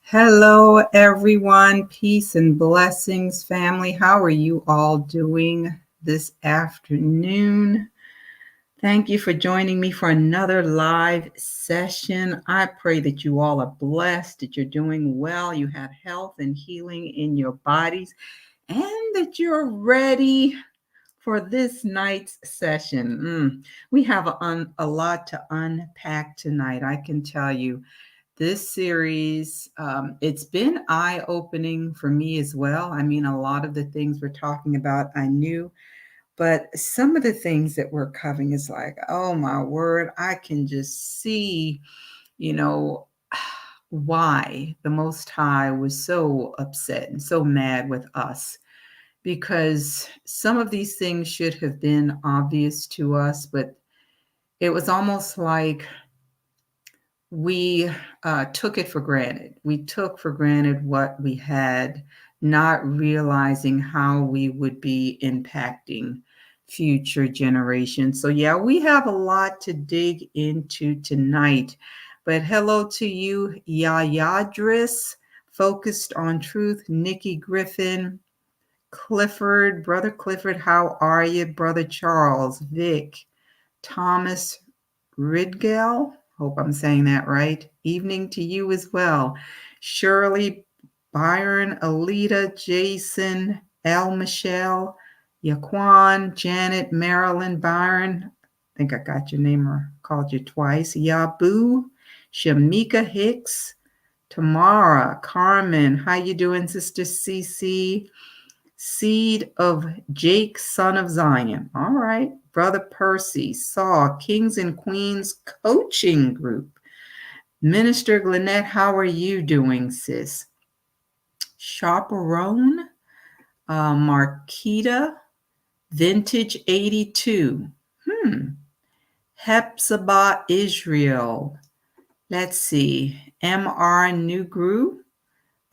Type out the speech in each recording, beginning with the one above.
Hello, everyone. Peace and blessings, family. How are you all doing this afternoon? Thank you for joining me for another live session. I pray that you all are blessed, that you're doing well, you have health and healing in your bodies, and that you're ready for this night's session. We have a lot to unpack tonight, I can tell you. This series, it's been eye-opening for me as well. I mean, a lot of the things we're talking about, I knew, but some of the things that we're covering is like, oh my word, I can just see, you know, why the Most High was so upset and so mad with us. Because some of these things should have been obvious to us, but it was almost like we took it for granted. We took for granted what we had, not realizing how we would be impacting future generations. So, yeah, we have a lot to dig into tonight. But hello to you, Yayadris, Focused on Truth, Nikki Griffin, Clifford, Brother Clifford, how are you? Brother Charles, Vic, Thomas Ridgell, hope I'm saying that right. Evening to you as well. Shirley, Byron, Alita, Jason, L. Michelle, Yaquan, Janet, Marilyn, Byron. I think I got your name or called you twice. Yabu, Shamika Hicks, Tamara, Carmen. How you doing, Sister Cece? Seed of Jake, son of Zion. All right. Brother Percy, Saw, Kings and Queens Coaching Group. Minister Gwinnett, how are you doing, sis? Chaperone, Marquita, Vintage 82. Hepzibah Israel. Let's see. M.R. Newgrew.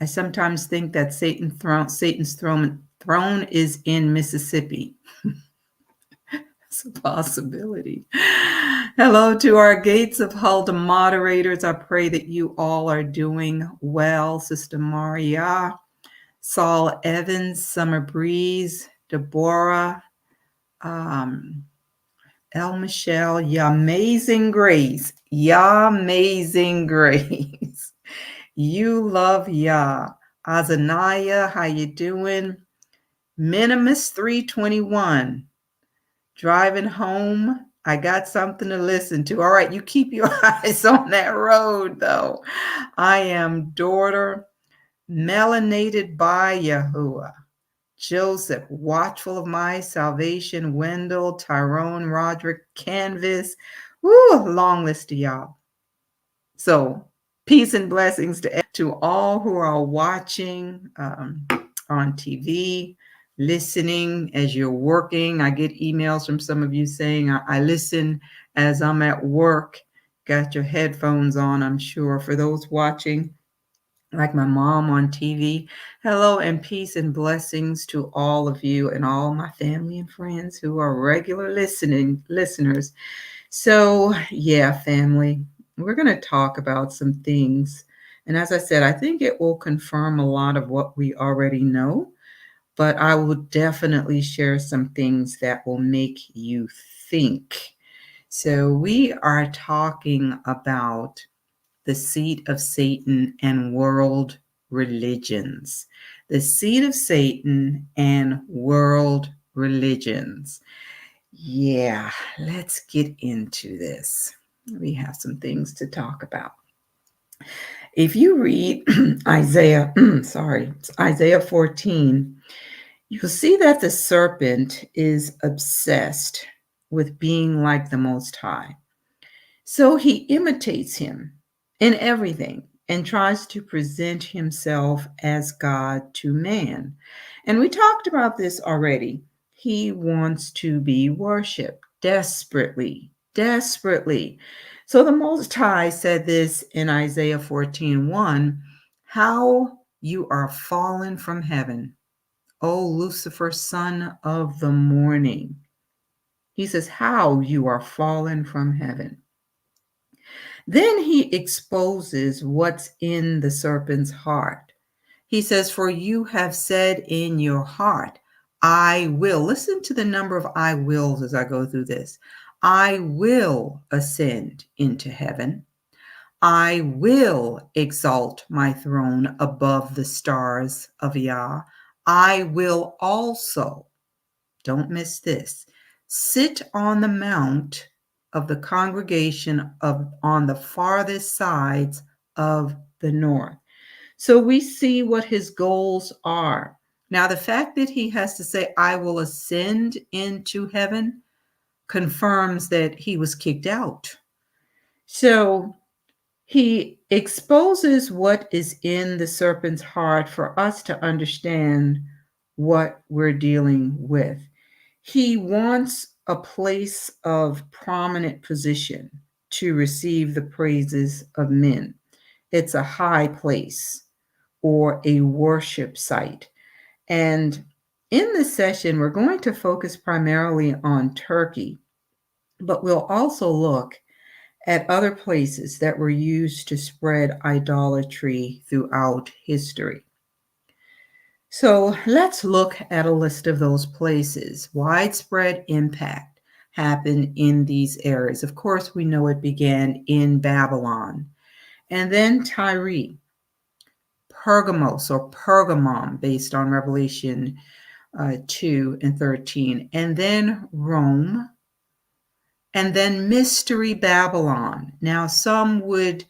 I sometimes think that Satan's throne is in Mississippi. It's a possibility. Hello to our Gates of Hulda moderators. I pray that you all are doing well. Sister Maria, Saul Evans, Summer Breeze, Deborah, El Michelle, Y'amazing Grace, Y'amazing Grace. You love Yah. Azaniah, how you doing? Minimus 321. Driving home, I got something to listen to. All right, you keep your eyes on that road, though. I am daughter, melanated by Yahuwah. Joseph, watchful of my salvation. Wendell, Tyrone, Roderick, Canvas. Woo, long list of y'all. So, peace and blessings to all who are watching on TV, listening as you're working. I get emails from some of you saying, I listen as I'm at work. Got your headphones on, I'm sure. For those watching, like my mom on TV, hello and peace and blessings to all of you and all my family and friends who are regular listeners. So, yeah, family, we're going to talk about some things. And as I said, I think it will confirm a lot of what we already know, but I will definitely share some things that will make you think. So, we are talking about the seat of Satan and world religions. The seat of Satan and world religions. Yeah, let's get into this. We have some things to talk about. If you read Isaiah 14, you'll see that the serpent is obsessed with being like the Most High. So he imitates him in everything and tries to present himself as God to man. And we talked about this already. He wants to be worshiped desperately. So the Most High said this in Isaiah 14:1, how you are fallen from heaven, O Lucifer, son of the morning. He says, how you are fallen from heaven. Then he exposes what's in the serpent's heart. He says, "For you have said in your heart, I will." Listen to the number of I wills as I go through this. "I will ascend into heaven. I will exalt my throne above the stars of Yah. I will also," don't miss this, "sit on the mount of the congregation on the farthest sides of the north." So we see what his goals are. Now, the fact that he has to say, "I will ascend into heaven," confirms that he was kicked out. So he exposes what is in the serpent's heart for us to understand what we're dealing with. He wants a place of prominent position to receive the praises of men. It's a high place or a worship site. And in this session, we're going to focus primarily on Turkey, but we'll also look at other places that were used to spread idolatry throughout history. So let's look at a list of those places. Widespread impact happened in these areas. Of course, we know it began in Babylon, and then Tyre, Pergamos or Pergamon, based on Revelation 2 and 13, and then Rome, and then Mystery Babylon. Now, some would,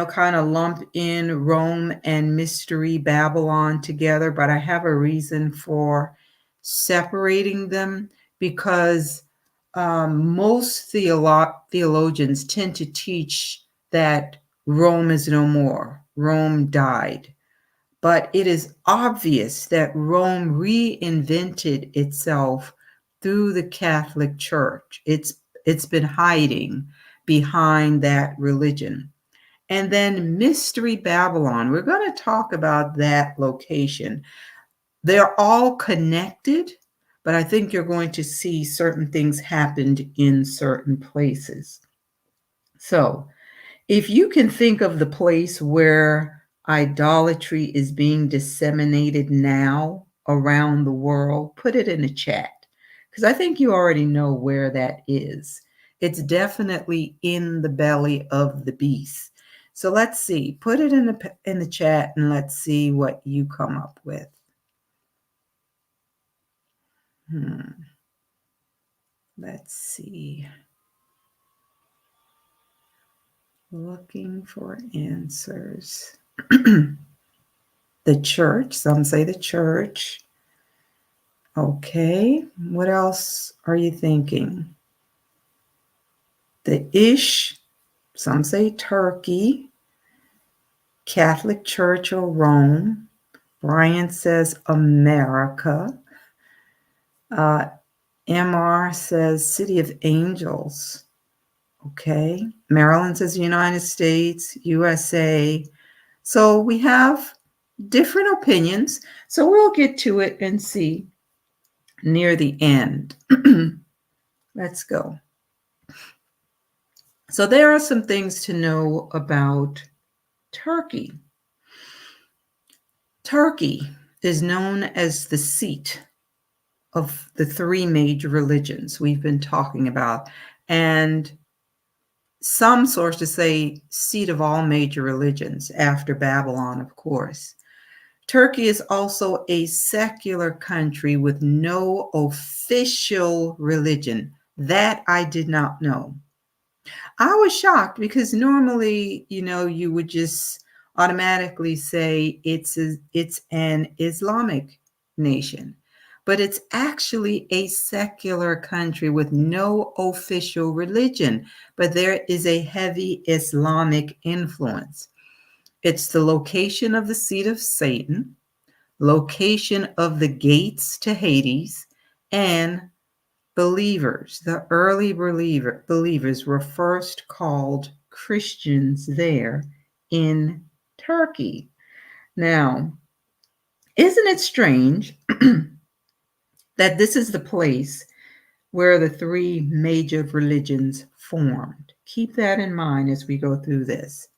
kind of lump in Rome and Mystery Babylon together, but I have a reason for separating them because most theologians tend to teach that Rome is no more. Rome died. But it is obvious that Rome reinvented itself through the Catholic Church. It's been hiding behind that religion. And then Mystery Babylon, we're going to talk about that location. They're all connected, but I think you're going to see certain things happened in certain places. So if you can think of the place where idolatry is being disseminated now around the world, put it in the chat because I think you already know where that is. It's definitely in the belly of the beast. So let's see. Put it in the chat and let's see what you come up with. Let's see. Looking for answers. The church. Some say the church. Okay. What else are you thinking? The Ish. Some say Turkey. Catholic Church or Rome. Brian says America. MR says City of Angels. Okay. Maryland says United States, USA. So we have different opinions. So we'll get to it and see near the end. Let's go. So there are some things to know about Turkey. Turkey is known as the seat of the three major religions we've been talking about. And some sources say seat of all major religions after Babylon, of course. Turkey is also a secular country with no official religion. That I did not know. I was shocked because normally, you would just automatically say it's an Islamic nation, but it's actually a secular country with no official religion, but there is a heavy Islamic influence. It's the location of the seat of Satan, location of the gates to Hades, and believers. The early believers were first called Christians there in Turkey. Now, isn't it strange that this is the place where the three major religions formed? Keep that in mind as we go through this.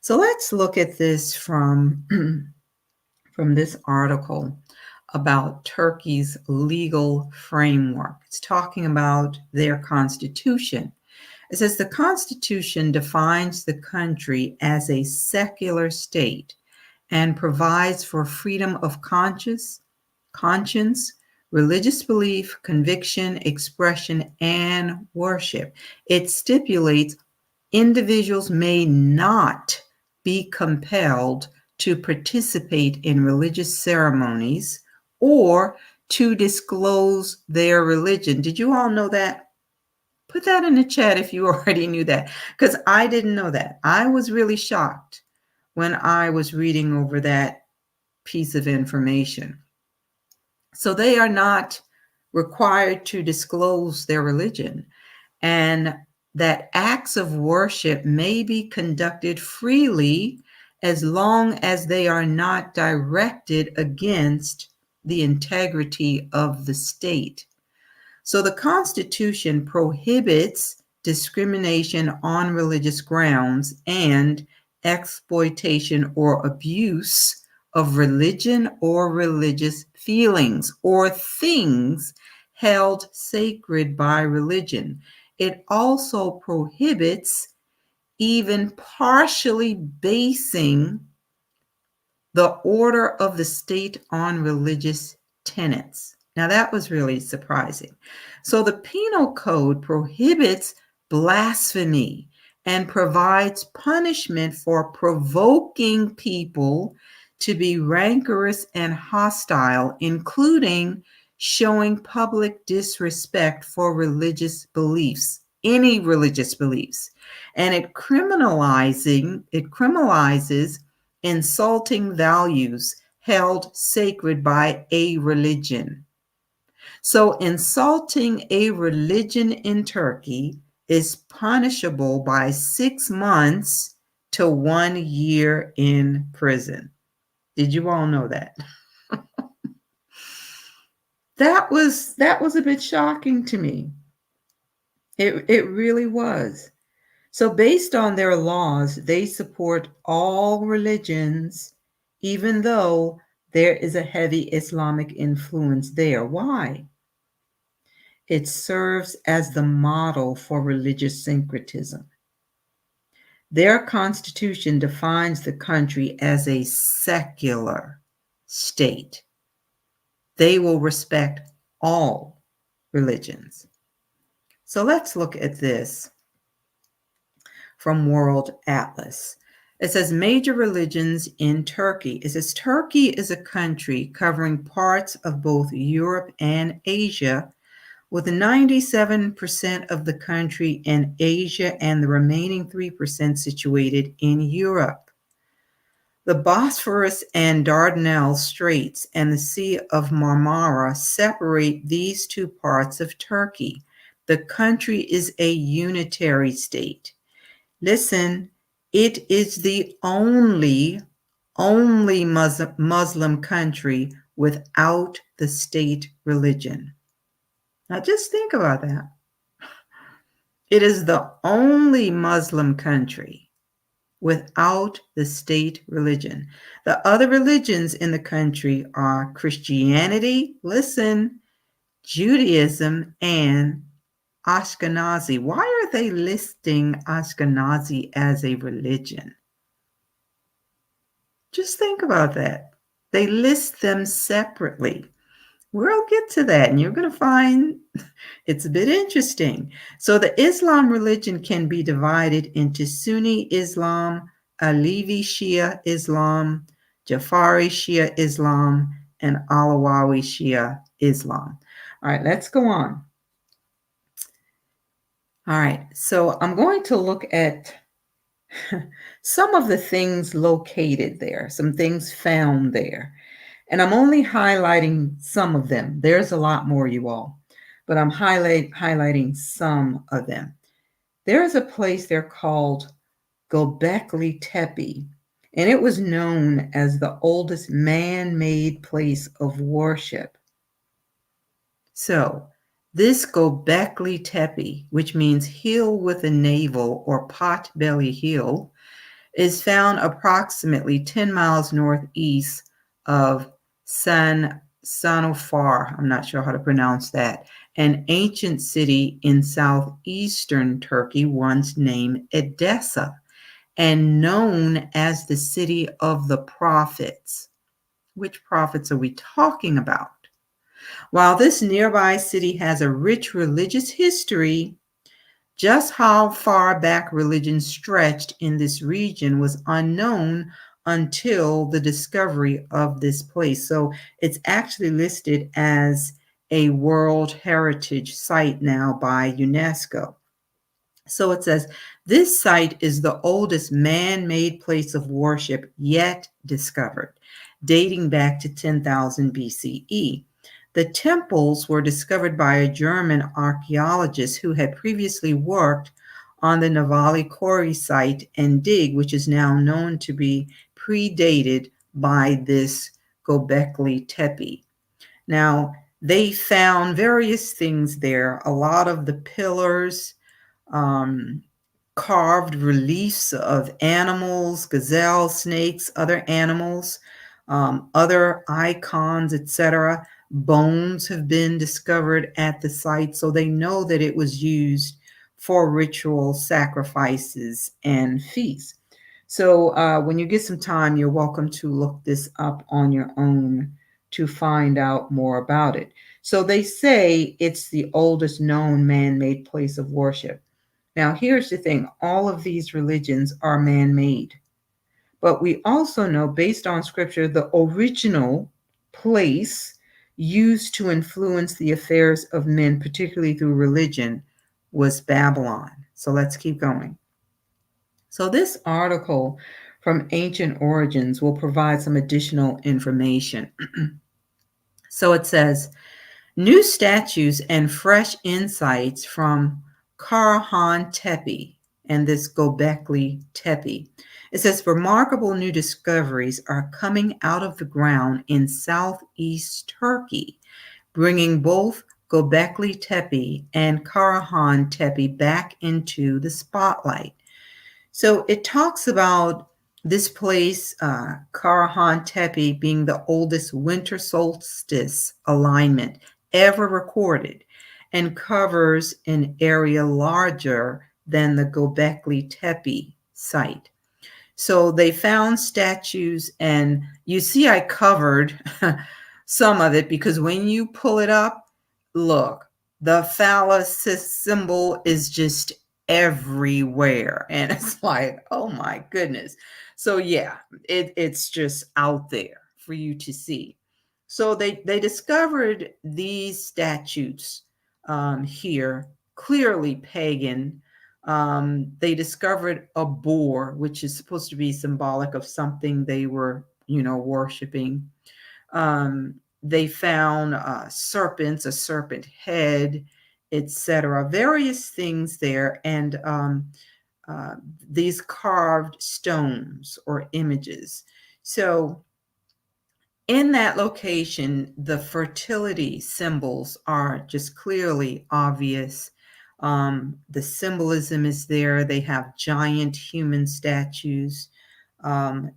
So let's look at this from this article about Turkey's legal framework. It's talking about their constitution. It says the Constitution defines the country as a secular state and provides for freedom of conscience, religious belief, conviction, expression, and worship. It stipulates individuals may not be compelled to participate in religious ceremonies or to disclose their religion. Did you all know that? Put that in the chat if you already knew that, because I didn't know that. I was really shocked when I was reading over that piece of information. So they are not required to disclose their religion, and that acts of worship may be conducted freely as long as they are not directed against the integrity of the state. So the Constitution prohibits discrimination on religious grounds and exploitation or abuse of religion or religious feelings or things held sacred by religion. It also prohibits even partially basing the order of the state on religious tenets. Now, that was really surprising. So the Penal Code prohibits blasphemy and provides punishment for provoking people to be rancorous and hostile, including showing public disrespect for religious beliefs, any religious beliefs. And it criminalizes insulting values held sacred by a religion. So insulting a religion in Turkey is punishable by 6 months to 1 year in prison. Did you all know that? That was a bit shocking to me. It really was. So based on their laws, they support all religions, even though there is a heavy Islamic influence there. Why? It serves as the model for religious syncretism. Their constitution defines the country as a secular state. They will respect all religions. So let's look at this from World Atlas. It says major religions in Turkey. It says Turkey is a country covering parts of both Europe and Asia, with 97% of the country in Asia and the remaining 3% situated in Europe. The Bosphorus and Dardanelles Straits and the Sea of Marmara separate these two parts of Turkey. The country is a unitary state. Listen, it is the only Muslim country without the state religion. Now just think about that. It is the only Muslim country without the state religion. The other religions in the country are Christianity, listen, Judaism, and Ashkenazi. Why are they listing Ashkenazi as a religion? Just think about that. They list them separately. We'll get to that, and you're going to find it's a bit interesting. So the Islam religion can be divided into Sunni Islam, Alevi Shia Islam, Jafari Shia Islam, and Alawi Shia Islam. All right, let's go on. All right, so I'm going to look at some of the things located there, some things found there. And I'm only highlighting some of them. There's a lot more, you all, but I'm highlighting some of them. There is a place there called Göbekli Tepe, and it was known as the oldest man-made place of worship. So This Gobekli Tepe, which means hill with a navel or pot belly hill, is found approximately 10 miles northeast of Sanofar. I'm not sure how to pronounce that. An ancient city in southeastern Turkey, once named Edessa, and known as the city of the prophets. Which prophets are we talking about? While this nearby city has a rich religious history, just how far back religion stretched in this region was unknown until the discovery of this place. So it's actually listed as a World Heritage Site now by UNESCO. So it says, this site is the oldest man-made place of worship yet discovered, dating back to 10,000 BCE. The temples were discovered by a German archaeologist who had previously worked on the Navali Kori site and dig, which is now known to be predated by this Gobekli Tepe. Now, they found various things there. A lot of the pillars, um, carved reliefs of animals, gazelles, snakes, other animals, other icons, etc. Bones have been discovered at the site, so they know that it was used for ritual sacrifices and feasts. So when you get some time, you're welcome to look this up on your own to find out more about it. So they say it's the oldest known man-made place of worship. Now, here's the thing, all of these religions are man-made. But we also know, based on scripture, the original place used to influence the affairs of men, particularly through religion, was Babylon. So let's keep going. So this article from Ancient Origins will provide some additional information. So it says, new statues and fresh insights from Karahan Tepe and this Gobekli Tepe. It says remarkable new discoveries are coming out of the ground in southeast Turkey, bringing both Gobekli Tepe and Karahan Tepe back into the spotlight. So it talks about this place, Karahan Tepe, being the oldest winter solstice alignment ever recorded and covers an area larger than the Gobekli Tepe site. So they found statues, and you see I covered some of it because when you pull it up, look, the phallus symbol is just everywhere. And it's like, oh my goodness. So yeah, it's just out there for you to see. So they discovered these statues here, clearly pagan. They discovered a boar, which is supposed to be symbolic of something they were, worshiping. They found serpents, a serpent head, etc. Various things there, and these carved stones or images. So in that location, the fertility symbols are just clearly obvious. The symbolism is there. They have giant human statues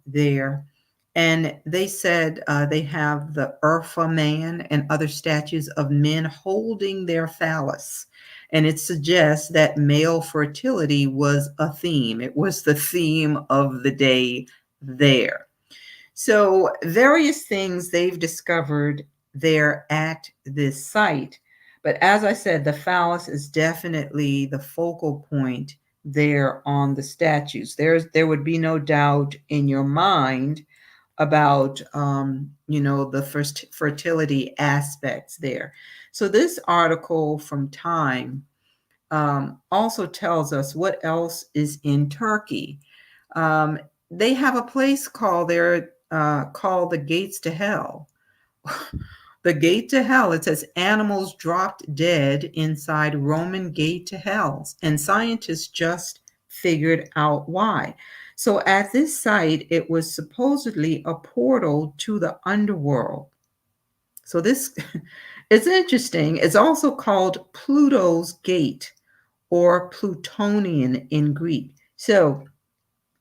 there. And they said they have the Urfa man and other statues of men holding their phallus. And it suggests that male fertility was a theme. It was the theme of the day there. So various things they've discovered there at this site. But as I said, the phallus is definitely the focal point there on the statues. There would be no doubt in your mind about the first fertility aspects there. So this article from Time also tells us what else is in Turkey. They have a place called the Gates to Hell. The Gate to Hell, it says animals dropped dead inside Roman Gate to Hell, and scientists just figured out why. So at this site, it was supposedly a portal to the underworld. So this it's interesting. It's also called Pluto's Gate or Plutonian in Greek. So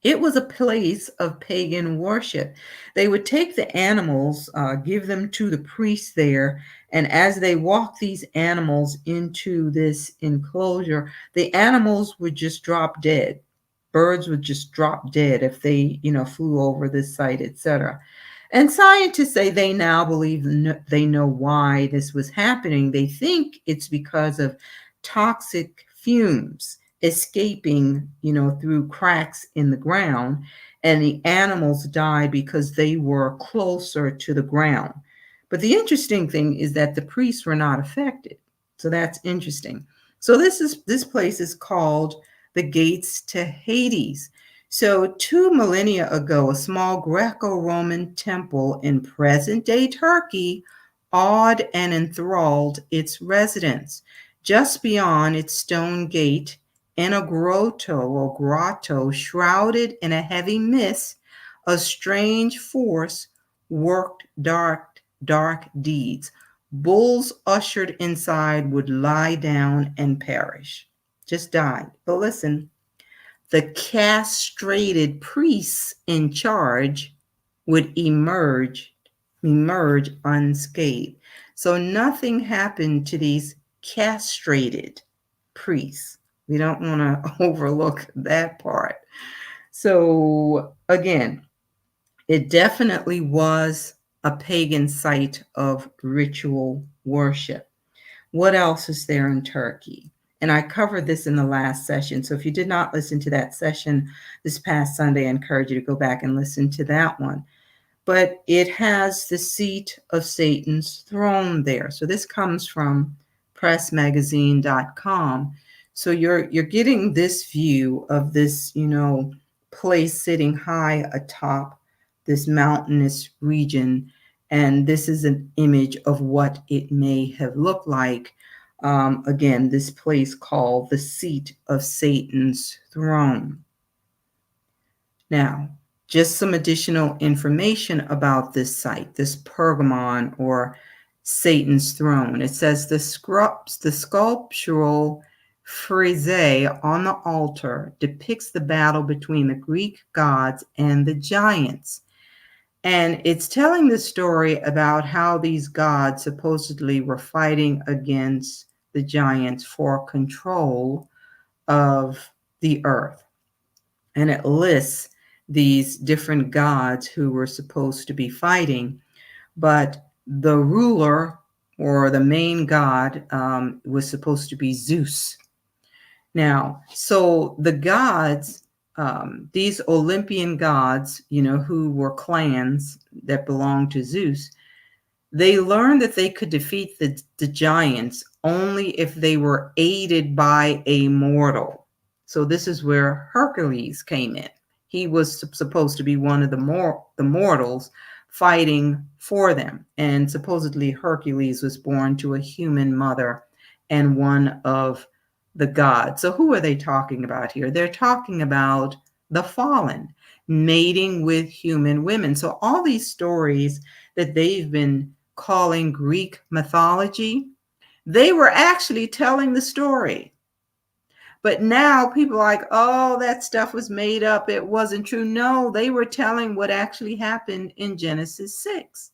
it was a place of pagan worship. They would take the animals, give them to the priests there, and as they walked these animals into this enclosure, the animals would just drop dead. Birds would just drop dead if they, flew over this site, etc. And scientists say they now believe they know why this was happening. They think it's because of toxic fumes escaping, through cracks in the ground, and the animals died because they were closer to the ground. But the interesting thing is that the priests were not affected. So that's interesting. So this place is called the Gates to Hades. So 2 millennia ago, a small Greco-Roman temple in present-day Turkey awed and enthralled its residents. Just beyond its stone gate, in a grotto shrouded in a heavy mist, a strange force worked dark deeds. Bulls ushered inside would lie down and perish. Just died. But listen, the castrated priests in charge would emerge unscathed. So nothing happened to these castrated priests. We don't want to overlook that part. So again, it definitely was a pagan site of ritual worship. What else is there in Turkey? And I covered this in the last session. So if you did not listen to that session this past Sunday, I encourage you to go back and listen to that one. But it has the seat of Satan's throne there. So this comes from pressmagazine.com. So you're getting this view of this, place sitting high atop this mountainous region. And this is an image of what it may have looked like. Again, this place called the seat of Satan's throne. Now, just some additional information about this site, this Pergamon or Satan's throne. It says the sculptural frieze on the altar depicts the battle between the Greek gods and the giants. And it's telling the story about how these gods supposedly were fighting against the giants for control of the earth. And it lists these different gods who were supposed to be fighting, but the ruler or the main god was supposed to be Zeus. Now, so the gods, these Olympian gods, who were clans that belonged to Zeus, they learned that they could defeat the giants only if they were aided by a mortal. So this is where Hercules came in. He was supposed to be one of the mortals fighting for them. And supposedly Hercules was born to a human mother and one of the gods. So who are they talking about here? They're talking about the fallen mating with human women. So all these stories that they've been calling Greek mythology, they were actually telling the story. But now people are like, oh, that stuff was made up. It wasn't true. No, they were telling what actually happened in Genesis 6.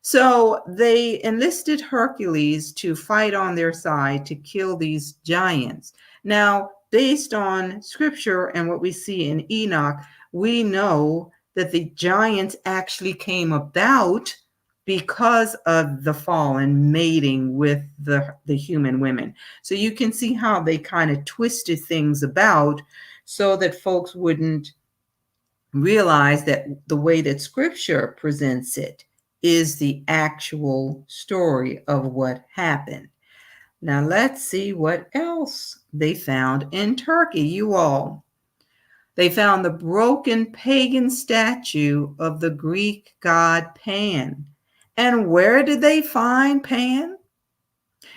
So they enlisted Hercules to fight on their side to kill these giants. Now, based on scripture and what we see in Enoch, we know that the giants actually came about because of the fallen mating with the human women. So you can see how they kind of twisted things about so that folks wouldn't realize that the way that scripture presents it is the actual story of what happened. Now let's see what else they found in Turkey, you all. They found the broken pagan statue of the Greek god Pan. And where did they find Pan?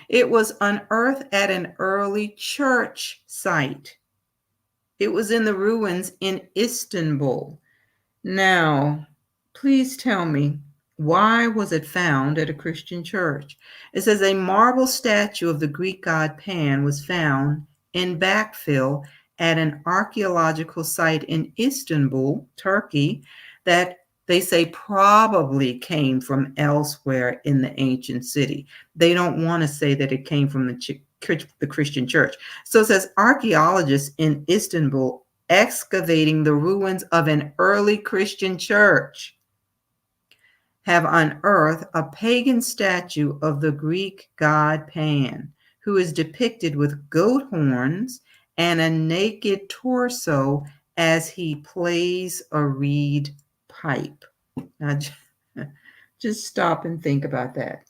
It was unearthed at an early church site. It was in the ruins in Istanbul. Now, please tell me, Why was it found at a Christian church? It says a marble statue of the Greek god Pan was found in backfill at an archaeological site in Istanbul, Turkey, that they say probably came from elsewhere in the ancient city. They don't want to say that it came from the Christian church. So it says archaeologists in Istanbul excavating the ruins of an early Christian church have unearthed a pagan statue of the Greek god Pan, who is depicted with goat horns and a naked torso as he plays a reed pipe. Now, just stop and think about that.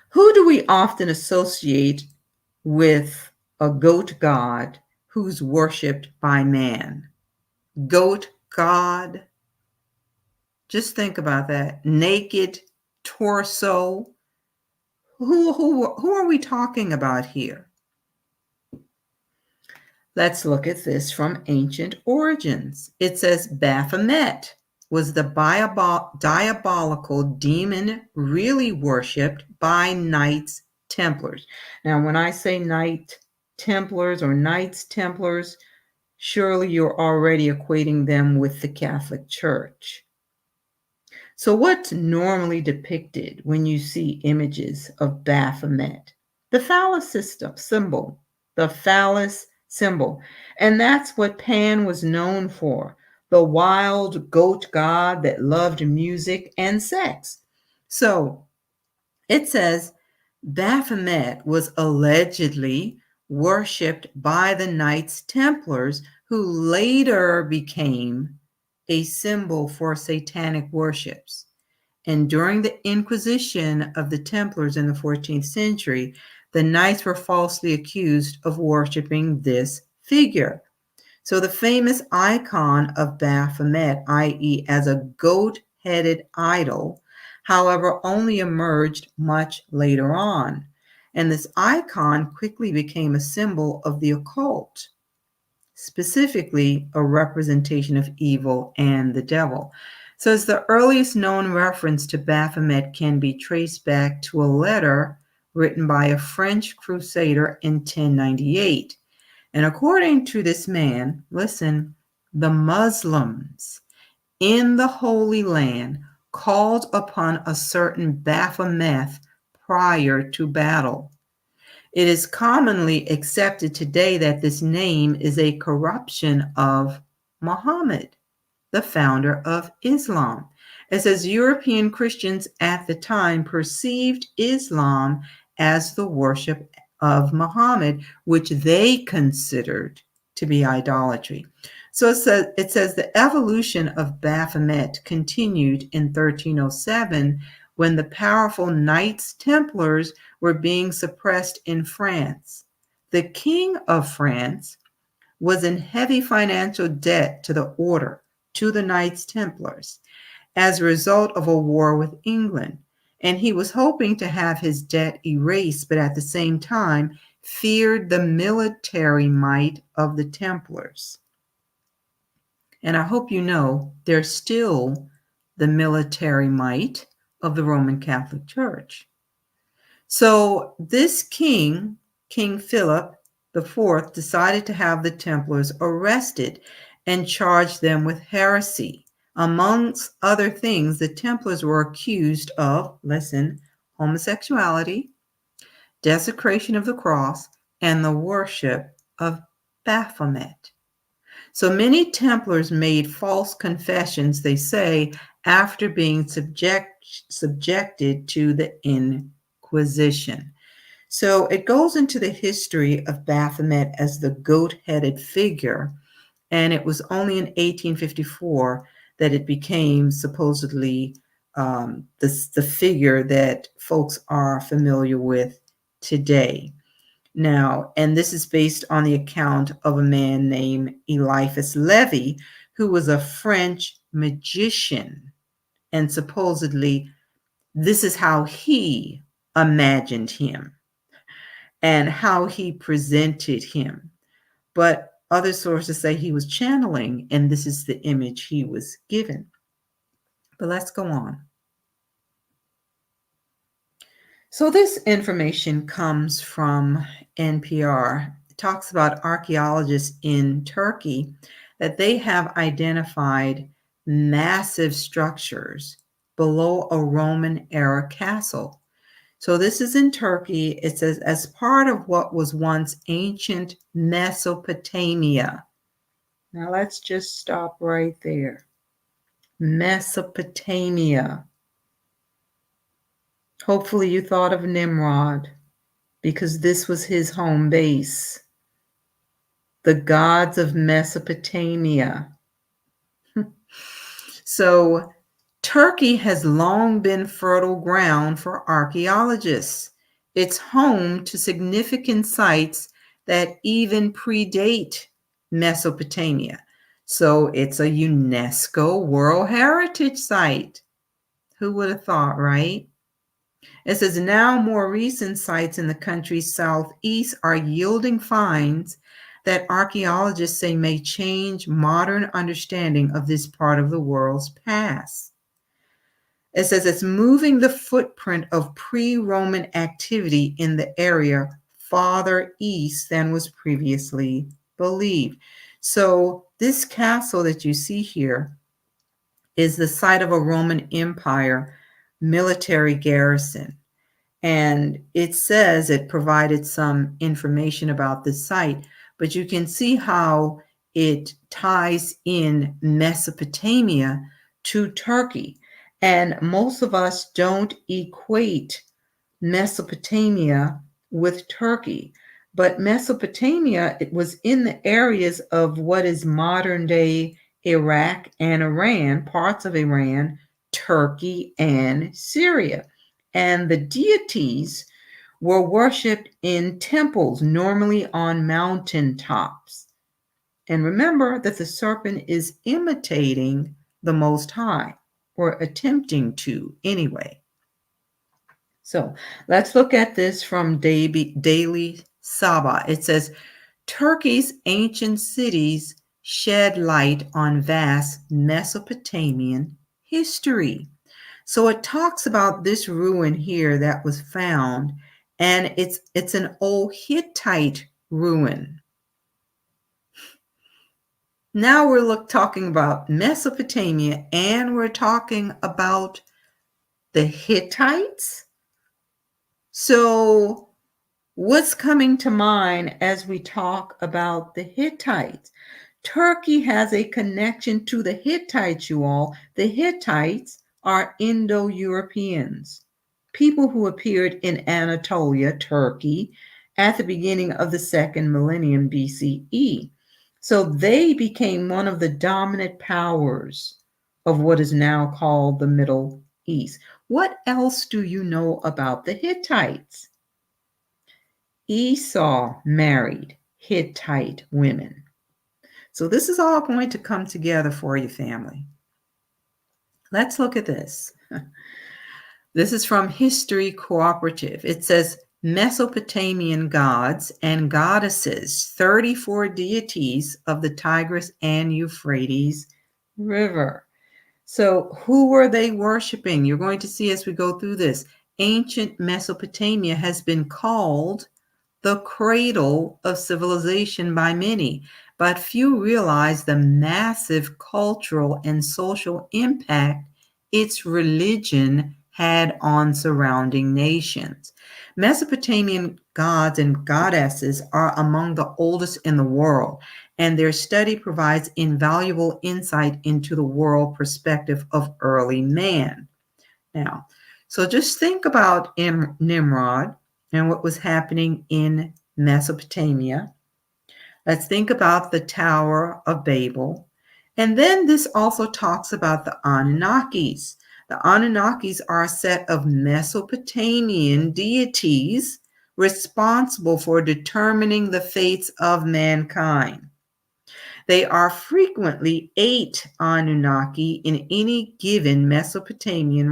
Who do we often associate with a goat god who's worshipped by man? Goat god. Just think about that. Naked torso. Who are we talking about here? Let's look at this from ancient origins. It says Baphomet was the diabolical demon really worshipped by Knights Templars. Now, when I say Knight Templars or Knights Templars, surely you're already equating them with the Catholic Church. So what's normally depicted when you see images of Baphomet? The phallus symbol, the phallus symbol. And that's what Pan was known for, the wild goat god that loved music and sex. So it says Baphomet was allegedly worshipped by the Knights Templars, who later became a symbol for satanic worships. And during the Inquisition of the Templars in the 14th century, the Knights were falsely accused of worshiping this figure. So the famous icon of Baphomet, i.e., as a goat-headed idol, however, only emerged much later on. And this icon quickly became a symbol of the occult, specifically a representation of evil and the devil. So as the earliest known reference to Baphomet can be traced back to a letter written by a French crusader in 1098. And according to this man, listen, the Muslims in the Holy Land called upon a certain Baphomet prior to battle. It is commonly accepted today that this name is a corruption of Muhammad, the founder of Islam. It says European Christians at the time perceived Islam as the worship of Muhammad, which they considered to be idolatry. So it says the evolution of Baphomet continued in 1307 when the powerful Knights Templars were being suppressed in France. The King of France was in heavy financial debt to the order, to the Knights Templars, as a result of a war with England. And he was hoping to have his debt erased, but at the same time feared the military might of the Templars. And I hope you know they're still the military might of the Roman Catholic Church. So this king, King Philip IV, decided to have the Templars arrested and charged them with heresy. Amongst other things, the Templars were accused of, listen, homosexuality, desecration of the cross, and the worship of Baphomet. So many Templars made false confessions, they say, after being subjected to the Inquisition. So it goes into the history of Baphomet as the goat-headed figure, and it was only in 1854 that it became supposedly the figure that folks are familiar with today. Now, and this is based on the account of a man named Eliphas Levi, who was a French magician. And supposedly, this is how he imagined him and how he presented him. But other sources say he was channeling, and this is the image he was given. But let's go on. So this information comes from NPR. It talks about archaeologists in Turkey that they have identified massive structures below a Roman era castle. So this is in Turkey. It says as part of what was once ancient Mesopotamia. Now let's just stop right there. Mesopotamia. Hopefully you thought of Nimrod, because this was his home base. The gods of Mesopotamia. So Turkey has long been fertile ground for archaeologists. It's home to significant sites that even predate Mesopotamia. So it's a UNESCO World Heritage Site. Who would have thought, right? It says now more recent sites in the country's southeast are yielding finds that archaeologists say may change modern understanding of this part of the world's past. It says it's moving the footprint of pre-Roman activity in the area farther east than was previously believed. So this castle that you see here is the site of a Roman Empire military garrison. And it says it provided some information about the site, but you can see how it ties in Mesopotamia to Turkey. And most of us don't equate Mesopotamia with Turkey. But Mesopotamia, it was in the areas of what is modern day Iraq and Iran, parts of Iran, Turkey, and Syria. And the deities were worshipped in temples, normally on mountain tops. And remember that the serpent is imitating the Most High, or attempting to anyway. So let's look at this from Daily Sabah. It says, Turkey's ancient cities shed light on vast Mesopotamian history. So it talks about this ruin here that was found, and it's an old Hittite ruin. Now we're talking about Mesopotamia, and we're talking about the Hittites. So what's coming to mind as we talk about the Hittites? Turkey has a connection to the Hittites, you all. The Hittites are Indo-Europeans, people who appeared in Anatolia, Turkey, at the beginning of the second millennium BCE. So they became one of the dominant powers of what is now called the Middle East. What else do you know about the Hittites? Esau married Hittite women. So this is all going to come together for you, family. Let's look at this. This is from History Cooperative. It says Mesopotamian gods and goddesses, 34 deities of the Tigris and Euphrates River. So who were they worshiping? You're going to see as we go through this. Ancient Mesopotamia has been called the cradle of civilization by many, but few realize the massive cultural and social impact its religion had on surrounding nations. Mesopotamian gods and goddesses are among the oldest in the world, and their study provides invaluable insight into the world perspective of early man. Now, so just think about Nimrod and what was happening in Mesopotamia. Let's think about the Tower of Babel. And then this also talks about the Anunnakis. The Anunnakis are a set of Mesopotamian deities responsible for determining the fates of mankind. They are frequently 8 Anunnaki in any given Mesopotamian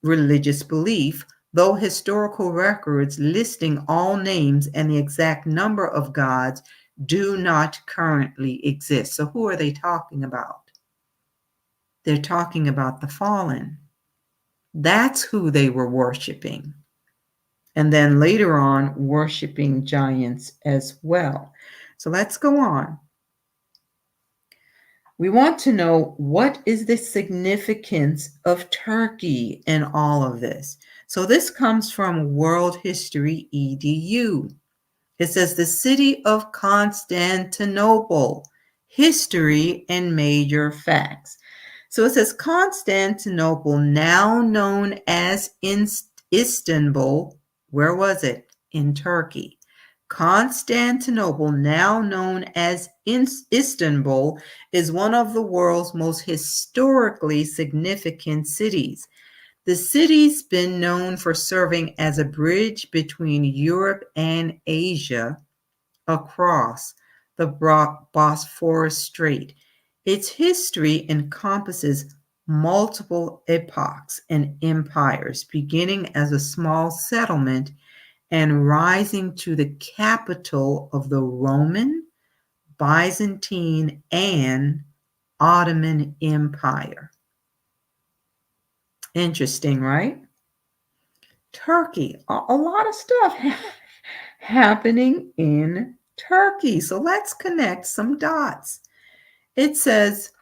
religious belief, though historical records listing all names and the exact number of gods do not currently exist. So who are they talking about? They're talking about the fallen. That's who they were worshiping. and then later on worshiping giants as well. So let's go on. We want to know, what is the significance of Turkey in all of this? So this comes from World History EDU. It says the city of Constantinople, history and major facts. So it says Constantinople, now known as Istanbul. Where was it? In Turkey. Constantinople, now known as Istanbul, is one of the world's most historically significant cities. The city's been known for serving as a bridge between Europe and Asia across the Bosphorus Strait. Its history encompasses multiple epochs and empires, beginning as a small settlement and rising to the capital of the Roman, Byzantine, and Ottoman Empire. Interesting, right? Turkey, a lot of stuff happening in Turkey. So let's connect some dots. It says,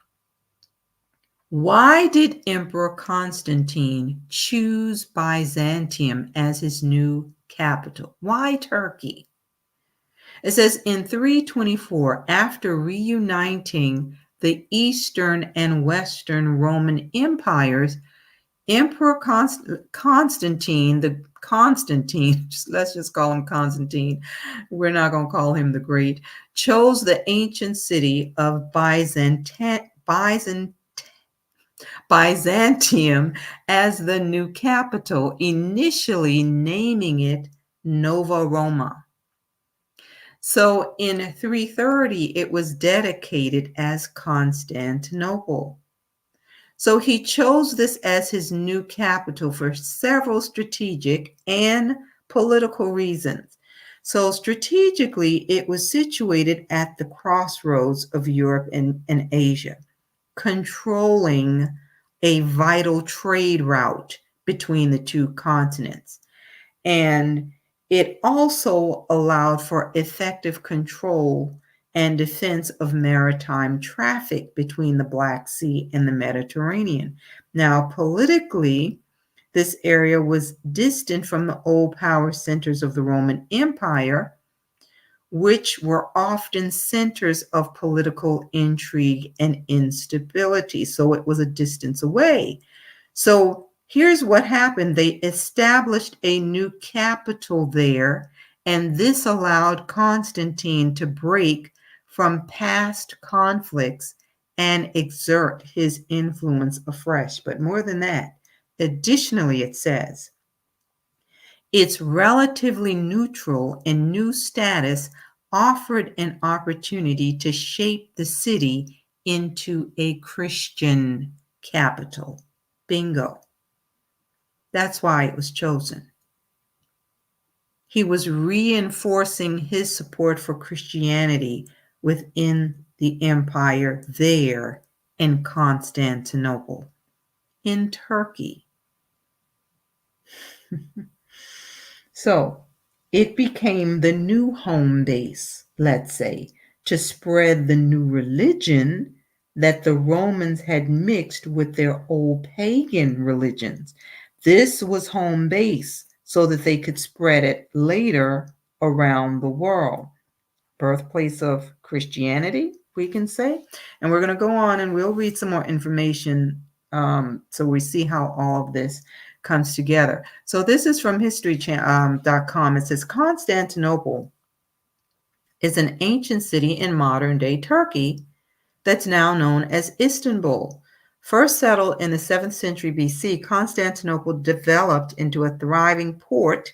why did Emperor Constantine choose Byzantium as his new capital? Why Turkey? It says in 324, after reuniting the Eastern and Western Roman empires, Emperor Constantine, let's just call him Constantine. We're not going to call him the Great, chose the ancient city of Byzantium as the new capital, initially naming it Nova Roma. So in 330, it was dedicated as Constantinople. So he chose this as his new capital for several strategic and political reasons. So strategically, it was situated at the crossroads of Europe and Asia, controlling a vital trade route between the two continents. And it also allowed for effective control and defense of maritime traffic between the Black Sea and the Mediterranean. Now, politically, this area was distant from the old power centers of the Roman Empire, which were often centers of political intrigue and instability. So it was a distance away. So here's what happened. They established a new capital there, and this allowed Constantine to break from past conflicts and exert his influence afresh. But more than that, additionally, it says, its relatively neutral and new status offered an opportunity to shape the city into a Christian capital. Bingo. That's why it was chosen. He was reinforcing his support for Christianity within the empire there in Constantinople, in Turkey. So it became the new home base, let's say, to spread the new religion that the Romans had mixed with their old pagan religions. This was home base so that they could spread it later around the world. Birthplace of Christianity, we can say. And we're going to go on and we'll read some more information so we see how all of this comes together. So this is from history.com. It says Constantinople is an ancient city in modern day Turkey that's now known as Istanbul. First settled in the 7th century BC, Constantinople developed into a thriving port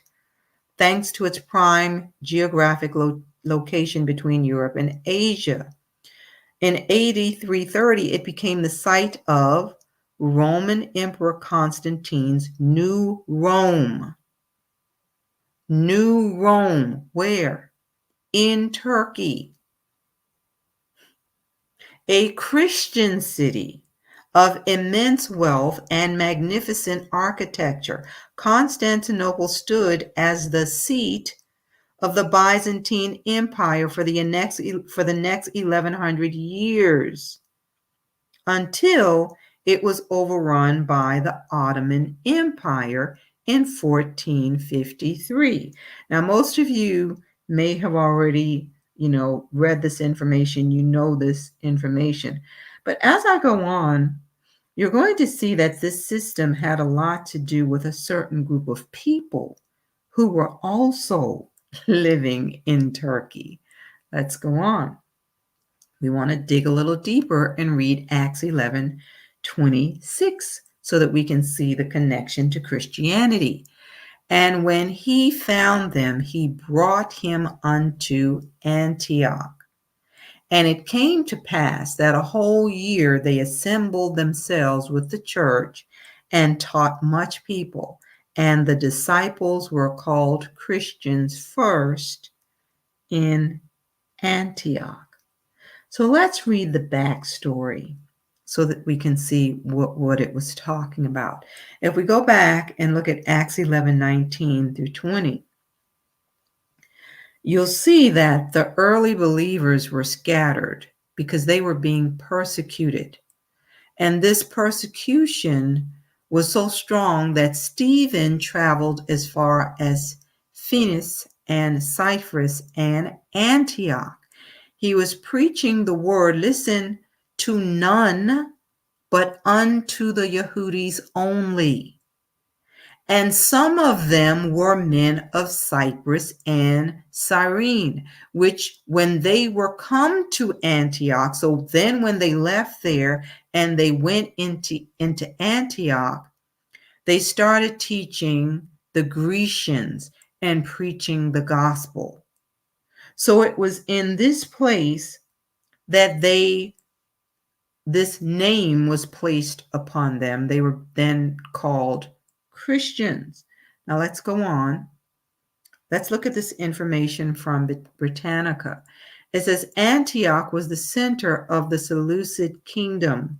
thanks to its prime geographic location between Europe and Asia. In AD 330, it became the site of Roman Emperor Constantine's New Rome. New Rome, where? In Turkey. A Christian city of immense wealth and magnificent architecture. Constantinople stood as the seat of the Byzantine Empire for the next 1100 years, until it was overrun by the Ottoman Empire in 1453. Now, most of you may have already, read this information, this information. But as I go on, you're going to see that this system had a lot to do with a certain group of people who were also living in Turkey. Let's go on. We want to dig a little deeper and read Acts 11:26 so that we can see the connection to Christianity. And when he found them, he brought him unto Antioch. And it came to pass that a whole year they assembled themselves with the church and taught much people. And the disciples were called Christians first in Antioch. So let's read the backstory so that we can see what it was talking about. If we go back and look at Acts 11:19 through 20, you'll see that the early believers were scattered because they were being persecuted. And this persecution was so strong that Stephen traveled as far as Phoenix and Cyprus and Antioch. He was preaching the word, listen, to none but unto the Yehudis only. And some of them were men of Cyprus and Cyrene, which when they were come to Antioch, so then when they left there and they went into Antioch, they started teaching the Grecians and preaching the gospel. So it was in this place that this name was placed upon them. They were then called Christians. Now let's go on. Let's look at this information from Britannica. It says Antioch was the center of the Seleucid kingdom,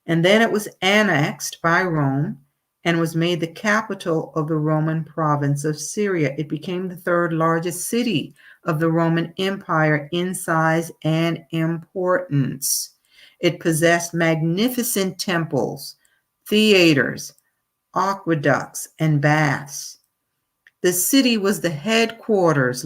and then it was annexed by Rome and was made the capital of the Roman province of Syria. It became the third largest city of the Roman Empire in size and importance. It possessed magnificent temples, theaters, aqueducts, and baths. The city was the headquarters,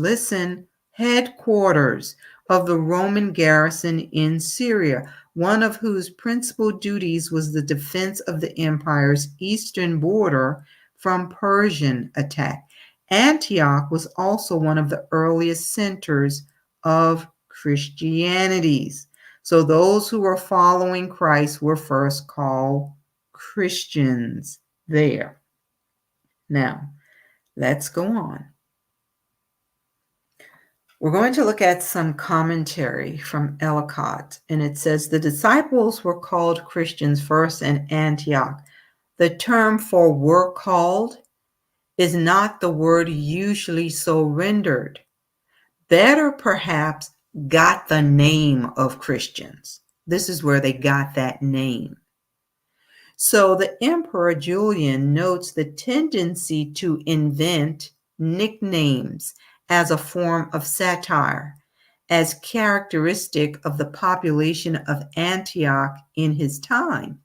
headquarters of the Roman garrison in Syria, one of whose principal duties was the defense of the empire's eastern border from Persian attack. Antioch was also one of the earliest centers of Christianity. So those who were following Christ were first called Christians there. Now, let's go on. We're going to look at some commentary from Ellicott, and it says the disciples were called Christians first in Antioch. The term for were called is not the word usually so rendered. Better perhaps got the name of Christians. This is where they got that name. So the Emperor Julian notes the tendency to invent nicknames as a form of satire, as characteristic of the population of Antioch in his time.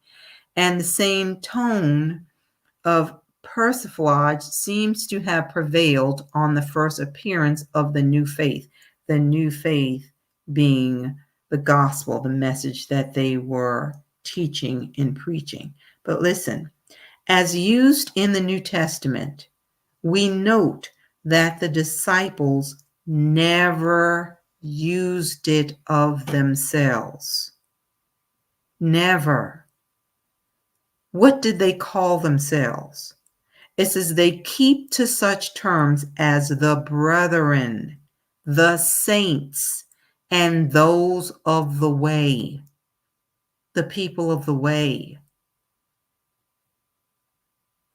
And the same tone of persiflage seems to have prevailed on the first appearance of the new faith being the gospel, the message that they were teaching and preaching. But listen, as used in the New Testament, we note that the disciples never used it of themselves. Never. What did they call themselves? It says they keep to such terms as the brethren, the saints, and those of the way, the people of the way.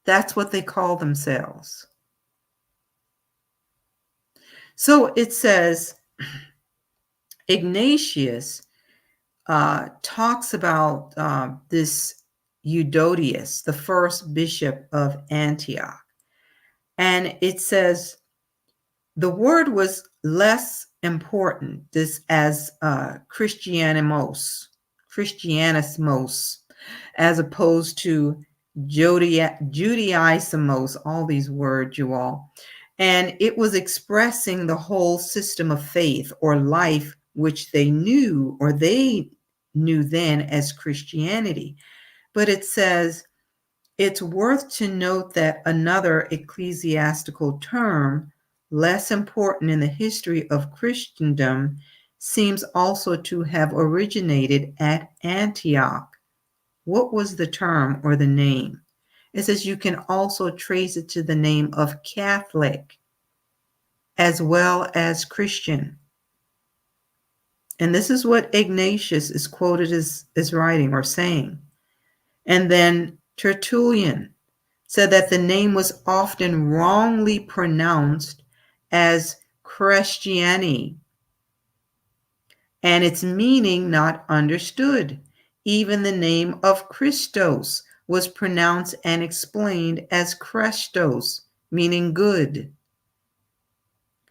That's what they call themselves. So it says Ignatius talks about this Eudodius, the first bishop of Antioch. And it says the word was less important, this as Christianismos, as opposed to Judaismos, all these words, you all. And it was expressing the whole system of faith or life, which they knew then as Christianity. But it says, it's worth to note that another ecclesiastical term, less important in the history of Christendom, seems also to have originated at Antioch. What was the term or the name? It says you can also trace it to the name of Catholic as well as Christian. And this is what Ignatius is quoted as writing or saying. And then Tertullian said that the name was often wrongly pronounced as Christiani, and its meaning not understood. Even the name of Christos was pronounced and explained as Christos, meaning good.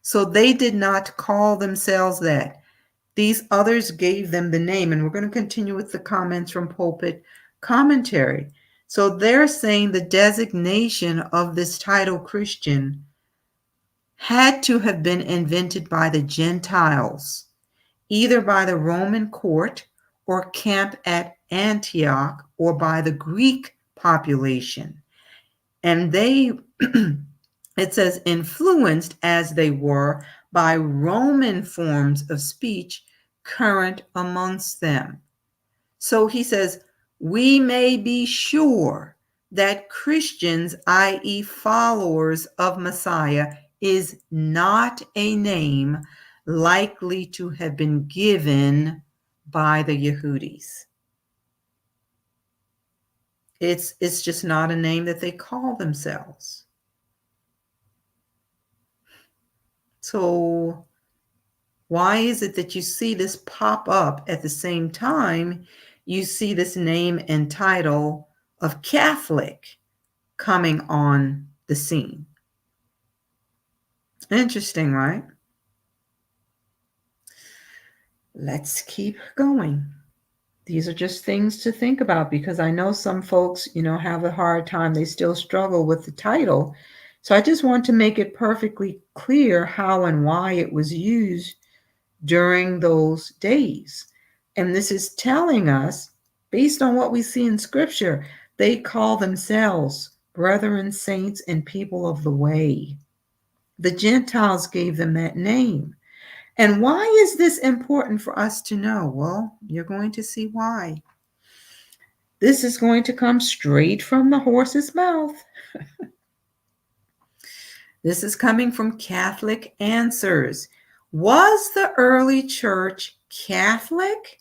So they did not call themselves that. These others gave them the name, and we're going to continue with the comments from Pulpit Commentary. So they're saying the designation of this title Christian had to have been invented by the Gentiles, either by the Roman court or camp at Antioch or by the Greek population. And they, it says, influenced as they were by Roman forms of speech current amongst them. So he says, we may be sure that Christians, i.e., followers of Messiah, is not a name likely to have been given by the Yehudis. It's just not a name that they call themselves. So why is it that you see this pop up at the same time you see this name and title of Catholic coming on the scene? Interesting, right? Let's keep going. These are just things to think about, because I know some folks, have a hard time. They still struggle with the title. So I just want to make it perfectly clear how and why it was used during those days. And this is telling us, based on what we see in Scripture, they call themselves brethren, saints, and people of the way. The Gentiles gave them that name. And why is this important for us to know? Well, you're going to see why. This is going to come straight from the horse's mouth. This is coming from Catholic Answers. Was the early church Catholic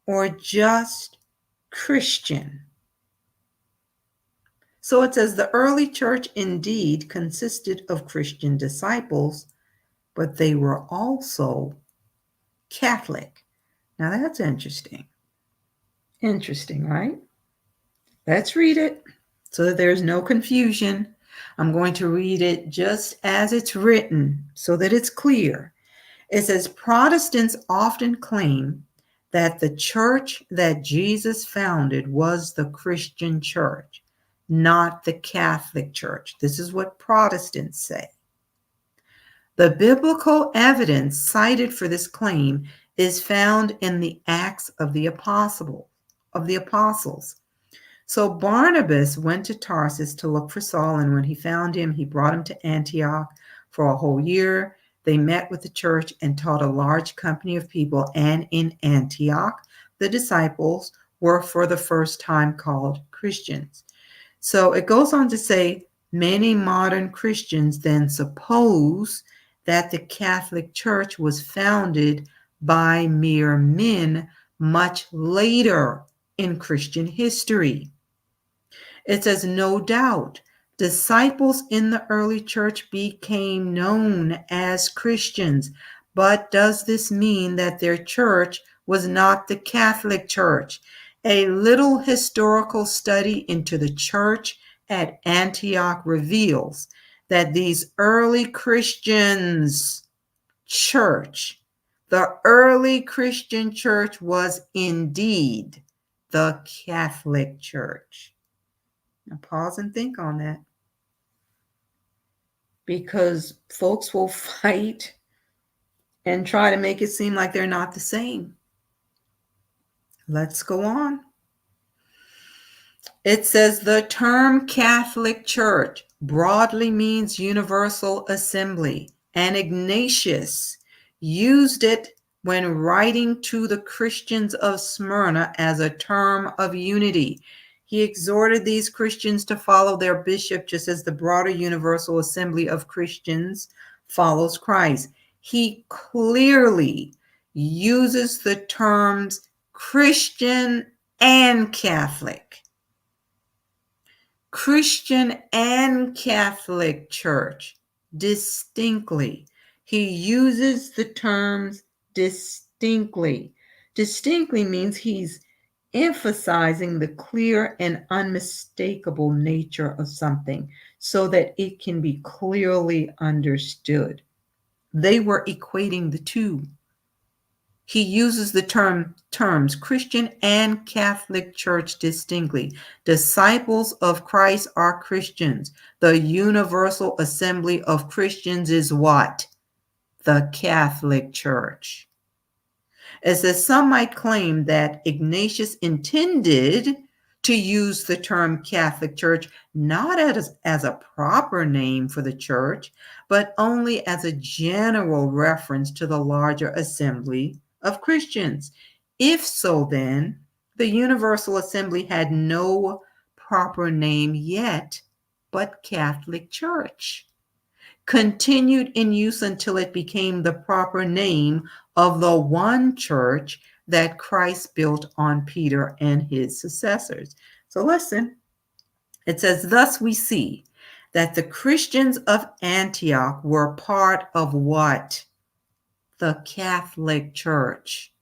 or just Christian? So it says the early church indeed consisted of Christian disciples, but they were also Catholic. Now that's interesting. Interesting, right? Let's read it so that there's no confusion. I'm going to read it just as it's written so that it's clear. It says, Protestants often claim that the church that Jesus founded was the Christian church, not the Catholic Church. This is what Protestants say. The biblical evidence cited for this claim is found in the Acts of the Apostles. So Barnabas went to Tarsus to look for Saul, and when he found him, he brought him to Antioch for a whole year. They met with the church and taught a large company of people, and in Antioch, the disciples were for the first time called Christians. So it goes on to say, many modern Christians then suppose that the Catholic Church was founded by mere men much later in Christian history. It says, no doubt, disciples in the early church became known as Christians, but does this mean that their church was not the Catholic Church. A little historical study into the church at Antioch reveals that these early Christians' church, the early Christian church, was indeed the Catholic Church. Now pause and think on that, because folks will fight and try to make it seem like they're not the same. Let's go on. It says the term Catholic Church broadly means universal assembly, and Ignatius used it when writing to the Christians of Smyrna as a term of unity. He exhorted these Christians to follow their bishop, just as the broader universal assembly of Christians follows Christ. He clearly uses the terms Christian and Catholic. Christian and Catholic Church distinctly. He uses the terms distinctly. Distinctly means he's emphasizing the clear and unmistakable nature of something so that it can be clearly understood. They were equating the two. He uses the terms Christian and Catholic Church distinctly. Disciples of Christ are Christians. The universal assembly of Christians is what? The Catholic Church. It says some might claim that Ignatius intended to use the term Catholic Church not as a proper name for the church, but only as a general reference to the larger assembly of Christians. If so, then the Universal Assembly had no proper name yet, but Catholic Church. Continued in use until it became the proper name of the one church that Christ built on Peter and his successors. So listen, it says, thus we see that the Christians of Antioch were part of what? The Catholic Church.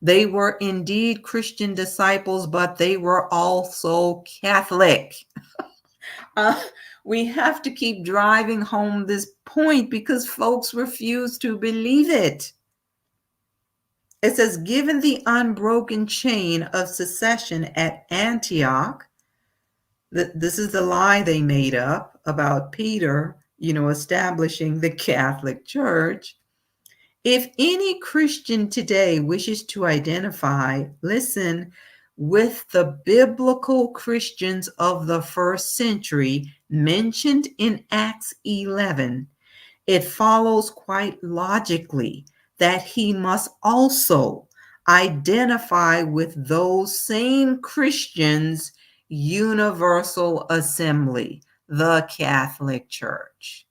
They were indeed Christian disciples, but they were also Catholic. We have to keep driving home this point because folks refuse to believe it. It says, given the unbroken chain of succession at Antioch, this is the lie they made up about Peter, establishing the Catholic Church. If any Christian today wishes to identify, listen, with the biblical Christians of the first century mentioned in Acts 11, it follows quite logically that he must also identify with those same Christians' universal assembly, the Catholic Church.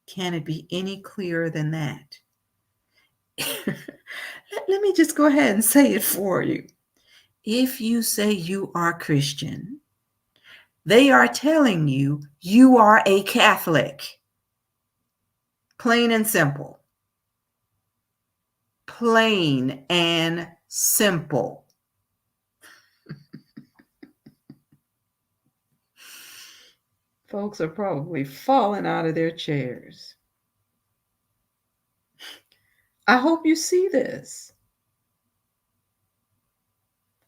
Can it be any clearer than that? Let me just go ahead and say it for you. If you say you are Christian, they are telling you you are a Catholic. Plain and simple. Plain and simple. Folks are probably falling out of their chairs. I hope you see this.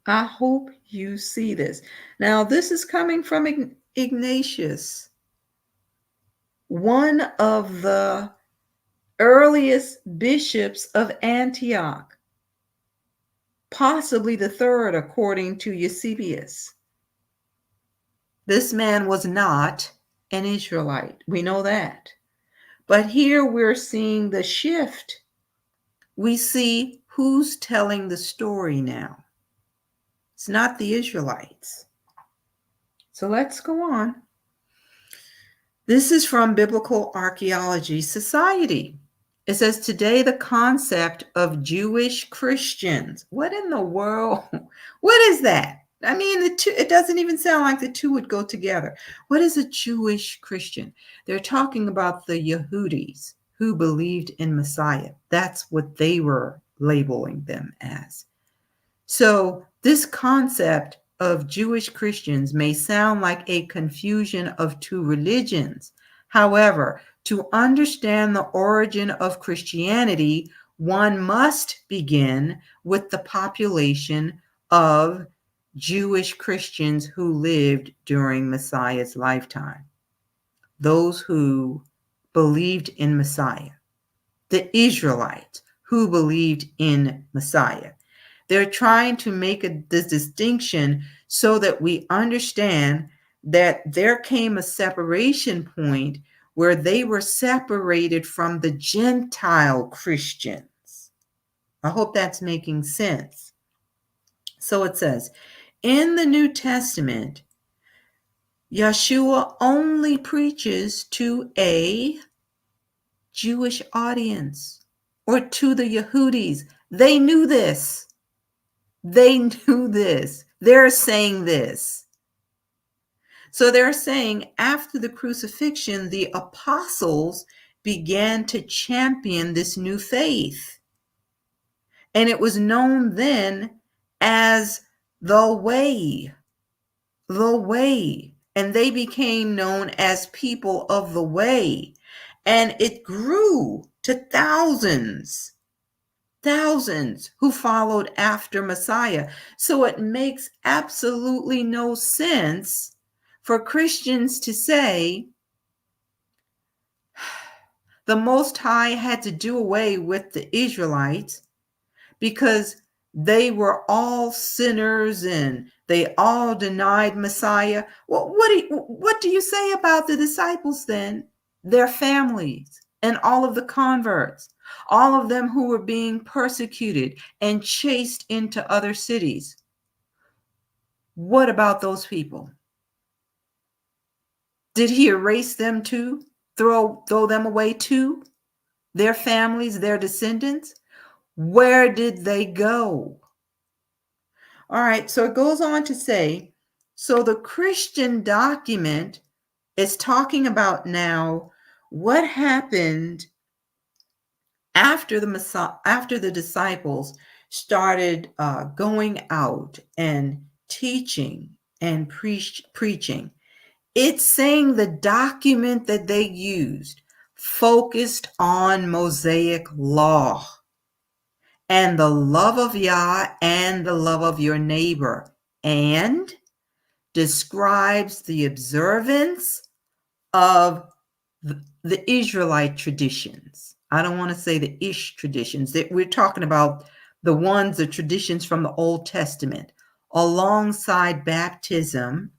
I hope you see this. Now, this is coming from Ignatius, one of the earliest bishops of Antioch, possibly the third, according to Eusebius. This man was not an Israelite. We know that. But here we're seeing the shift. We see who's telling the story now. It's not the Israelites. So let's go on. This is from Biblical Archaeology Society. It says, today the concept of Jewish Christians. What in the world? What is that? I mean, it doesn't even sound like the two would go together. What is a Jewish Christian? They're talking about the Yehudis who believed in Messiah. That's what they were labeling them as. So this concept of Jewish Christians may sound like a confusion of two religions. However, to understand the origin of Christianity, one must begin with the population of Jewish Christians who lived during Messiah's lifetime. Those who believed in Messiah, the Israelites who believed in Messiah. They're trying to make this distinction so that we understand that there came a separation point where they were separated from the Gentile Christians. I hope that's making sense. So it says, in the New Testament, Yeshua only preaches to a Jewish audience or to the Yehudis. They knew this. They knew this. They're saying this. So they're saying after the crucifixion, the apostles began to champion this new faith. And it was known then as the way. The way. And they became known as people of the way. And it grew to thousands who followed after Messiah. So it makes absolutely no sense for Christians to say the Most High had to do away with the Israelites because they were all sinners and they all denied Messiah. Well, what do you say about the disciples then? Their families and all of the converts, all of them who were being persecuted and chased into other cities. What about those people? Did he erase them too? Throw them away too? Their families, their descendants? Where did they go? All right, so it goes on to say, so the Christian document is talking about now what happened after the disciples started going out and teaching and preaching. It's saying the document that they used focused on Mosaic law and the love of Yah and the love of your neighbor, and describes the observance of the Israelite traditions. I don't want to say the Ish traditions. We're talking about the traditions from the Old Testament, alongside baptism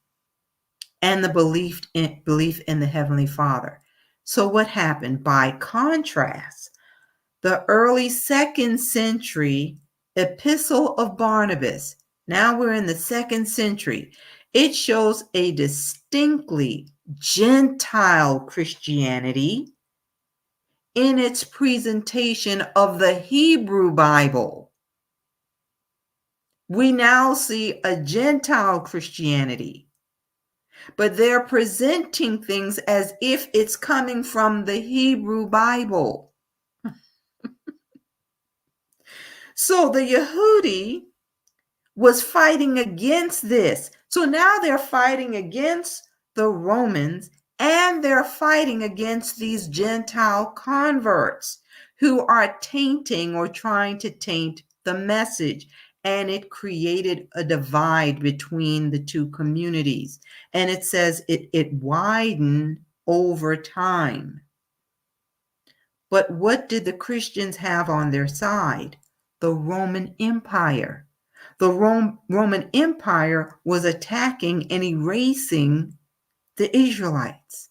and the belief in the Heavenly Father. So what happened? By contrast, the early 2nd century Epistle of Barnabas, now we're in the 2nd century, it shows a distinctly Gentile Christianity in its presentation of the Hebrew Bible. We now see a Gentile Christianity, but they're presenting things as if it's coming from the Hebrew Bible. So the Yehudi was fighting against this. So now they're fighting against the Romans, and they're fighting against these Gentile converts who are tainting or trying to taint the message. And it created a divide between the two communities. And it says it widened over time. But what did the Christians have on their side? The Roman Empire. The Roman Empire was attacking and erasing the Israelites.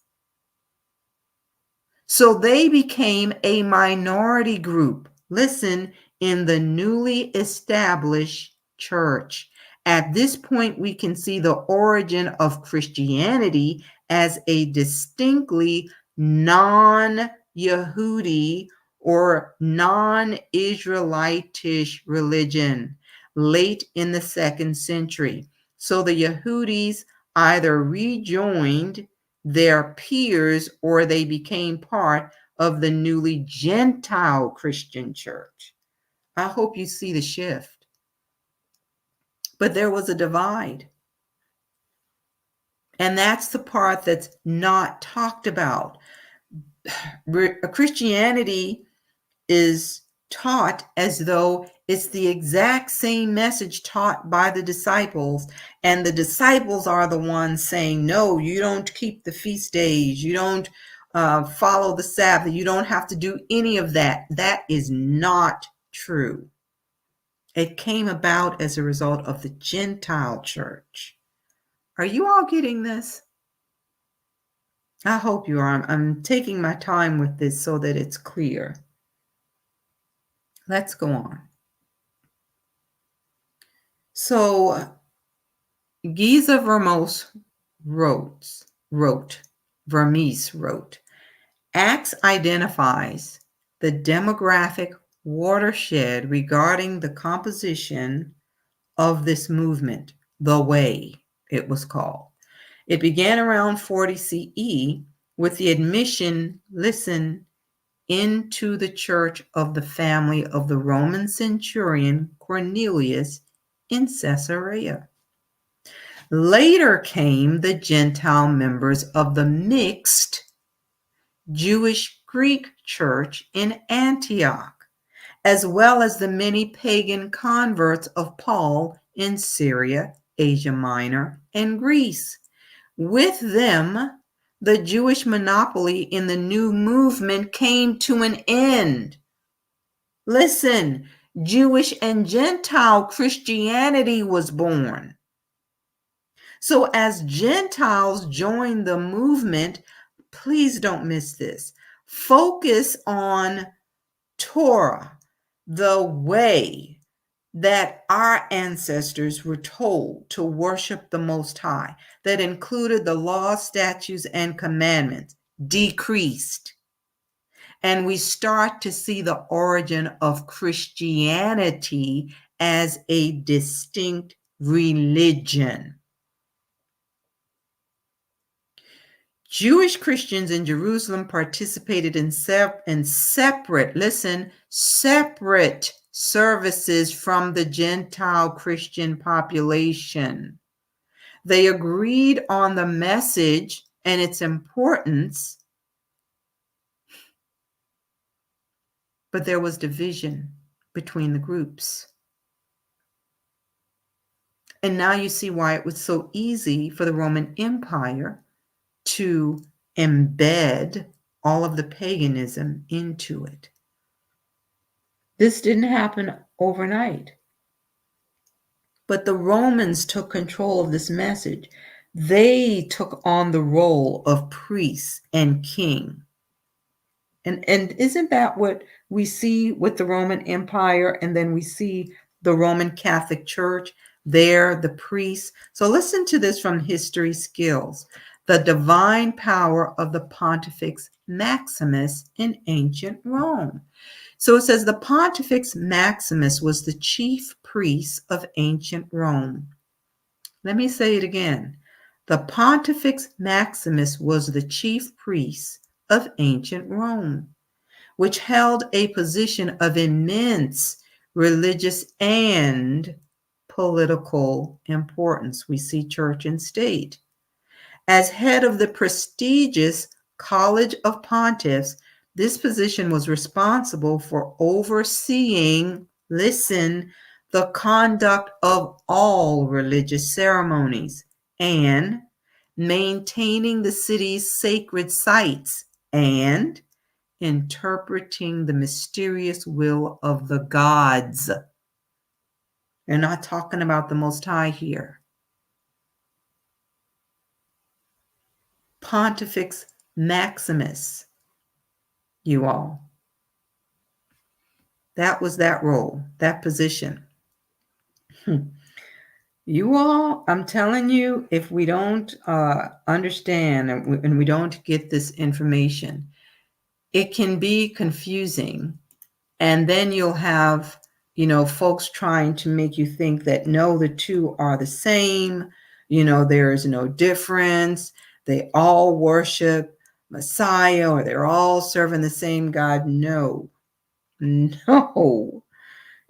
So they became a minority group. Listen, in the newly established church. At this point, we can see the origin of Christianity as a distinctly non-Yehudi or non-Israelitish religion late in the 2nd century. So the Yehudis either rejoined their peers or they became part of the newly Gentile Christian church. I hope you see the shift. But there was a divide. And that's the part that's not talked about. Christianity is taught as though it's the exact same message taught by the disciples, and the disciples are the ones saying, no, you don't keep the feast days, you don't follow the Sabbath, you don't have to do any of that. That is not true. It came about as a result of the Gentile church. Are you all getting this? I hope you are. I'm taking my time with this so that it's clear. Let's go on. So Giza Vermes wrote, Acts identifies the demographic watershed regarding the composition of this movement, the Way, it was called. It began around 40 CE with the admission, into the church of the family of the Roman centurion Cornelius in Caesarea. Later came the Gentile members of the mixed Jewish-Greek church in Antioch, as well as the many pagan converts of Paul in Syria, Asia Minor, and Greece. With them, the Jewish monopoly in the new movement came to an end. Listen, Jewish and Gentile Christianity was born. So as Gentiles join the movement, please don't miss this. Focus on Torah, the way that our ancestors were told to worship the Most High, that included the law, statutes, and commandments, decreased. And we start to see the origin of Christianity as a distinct religion. Jewish Christians in Jerusalem participated in separate services from the Gentile Christian population. They agreed on the message and its importance, but there was division between the groups. And now you see why it was so easy for the Roman Empire to embed all of the paganism into it. This didn't happen overnight. But the Romans took control of this message. They took on the role of priest and king. And isn't that what we see with the Roman Empire? And then we see the Roman Catholic Church, there, the priests. So listen to this from History Skills. The divine power of the Pontifex Maximus in ancient Rome. So it says the Pontifex Maximus was the chief priest of ancient Rome. Let me say it again. The Pontifex Maximus was the chief priest of ancient Rome, which held a position of immense religious and political importance. We see church and state. As head of the prestigious College of Pontiffs, this position was responsible for overseeing, the conduct of all religious ceremonies and maintaining the city's sacred sites and interpreting the mysterious will of the gods. They're not talking about the Most High here. Pontifex Maximus, you all. That was that role, that position. You all, I'm telling you, if we don't understand and we don't get this information, it can be confusing. And then you'll have, folks trying to make you think that, no, the two are the same. There is no difference. They all worship Messiah, or they're all serving the same God. No.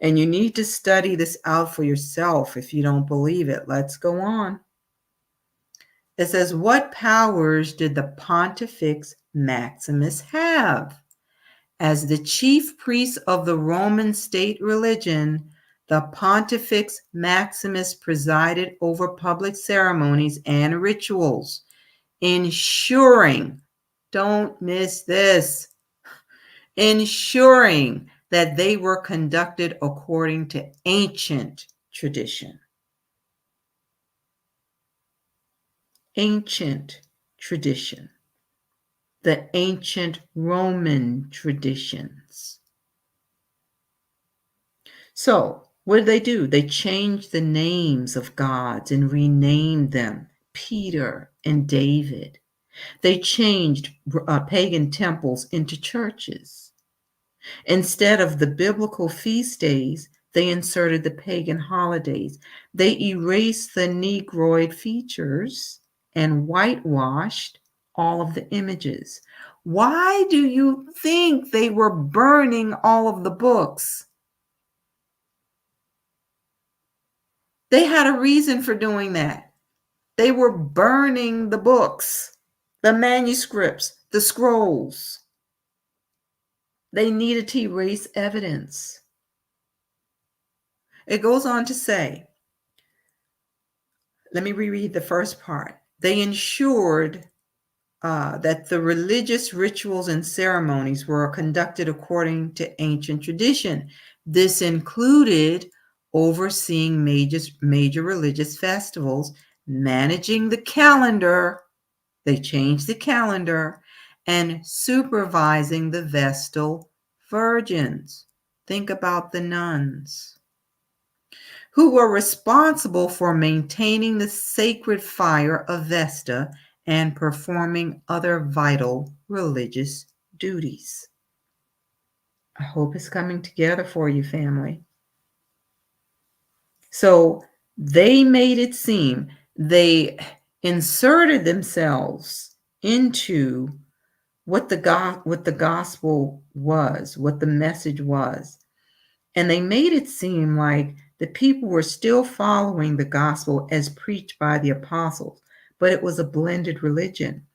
And you need to study this out for yourself if you don't believe it. Let's go on. It says, what powers did the Pontifex Maximus have? As the chief priest of the Roman state religion, the Pontifex Maximus presided over public ceremonies and rituals, ensuring, don't miss this, ensuring that they were conducted according to ancient tradition. Ancient tradition. The ancient Roman traditions. So, what did they do? They changed the names of gods and renamed them Peter and David. They changed pagan temples into churches. Instead of the biblical feast days, they inserted the pagan holidays. They erased the Negroid features and whitewashed all of the images. Why do you think they were burning all of the books? They had a reason for doing that. They were burning the books, the manuscripts, the scrolls. They needed to erase evidence. It goes on to say, let me reread the first part. They ensured that the religious rituals and ceremonies were conducted according to ancient tradition. This included overseeing major religious festivals, managing the calendar. They changed the calendar, and supervising the Vestal virgins. Think about the nuns, who were responsible for maintaining the sacred fire of Vesta and performing other vital religious duties. I hope it's coming together for you, family. So they made it seem, they inserted themselves into what the gospel was, what the message was. And they made it seem like the people were still following the gospel as preached by the apostles, but it was a blended religion.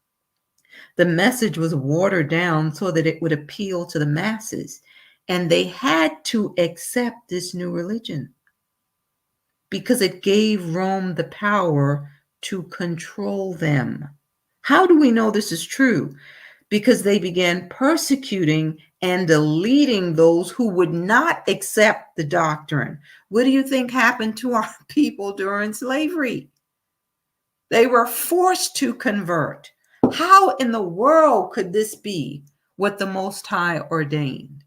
The message was watered down so that it would appeal to the masses, and they had to accept this new religion because it gave Rome the power to control them. How do we know this is true? Because they began persecuting and deleting those who would not accept the doctrine. What do you think happened to our people during slavery? They were forced to convert. How in the world could this be what the Most High ordained?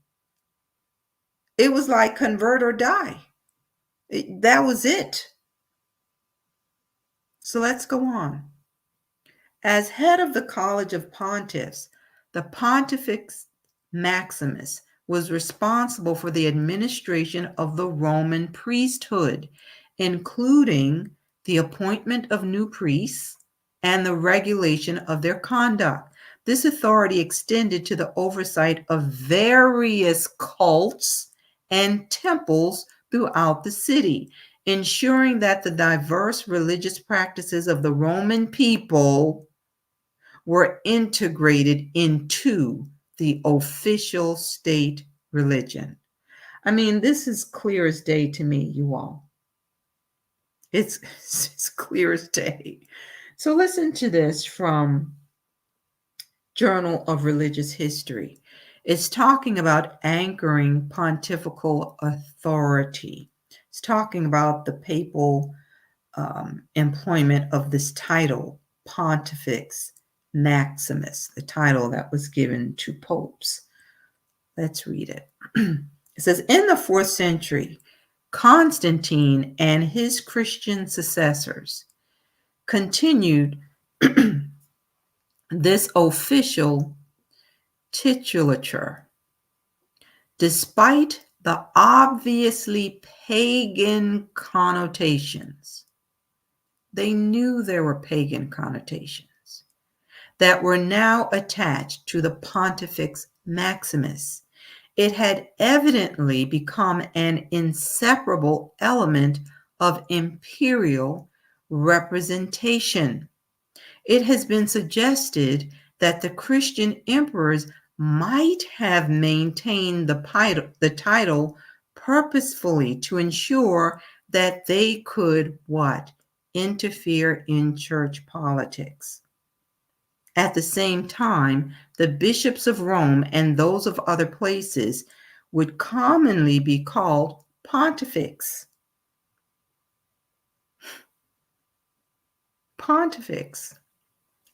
It was like convert or die. That was it. So let's go on. As head of the College of Pontiffs, the Pontifex Maximus was responsible for the administration of the Roman priesthood, including the appointment of new priests and the regulation of their conduct. This authority extended to the oversight of various cults and temples throughout the city, ensuring that the diverse religious practices of the Roman people were integrated into the official state religion. I mean, this is clear as day to me, you all. It's clear as day. So listen to this from Journal of Religious History. It's talking about anchoring pontifical authority. It's talking about the papal employment of this title, Pontifex Maximus, the title that was given to popes. Let's read it. It says, in the 4th century, Constantine and his Christian successors continued this official titulature, despite the obviously pagan connotations. They knew there were pagan connotations that were now attached to the Pontifex Maximus, It had evidently become an inseparable element of imperial representation. It has been suggested that the Christian emperors might have maintained the title purposefully to ensure that they could what? Interfere in church politics. At the same time, the bishops of Rome and those of other places would commonly be called pontifex. Pontifex,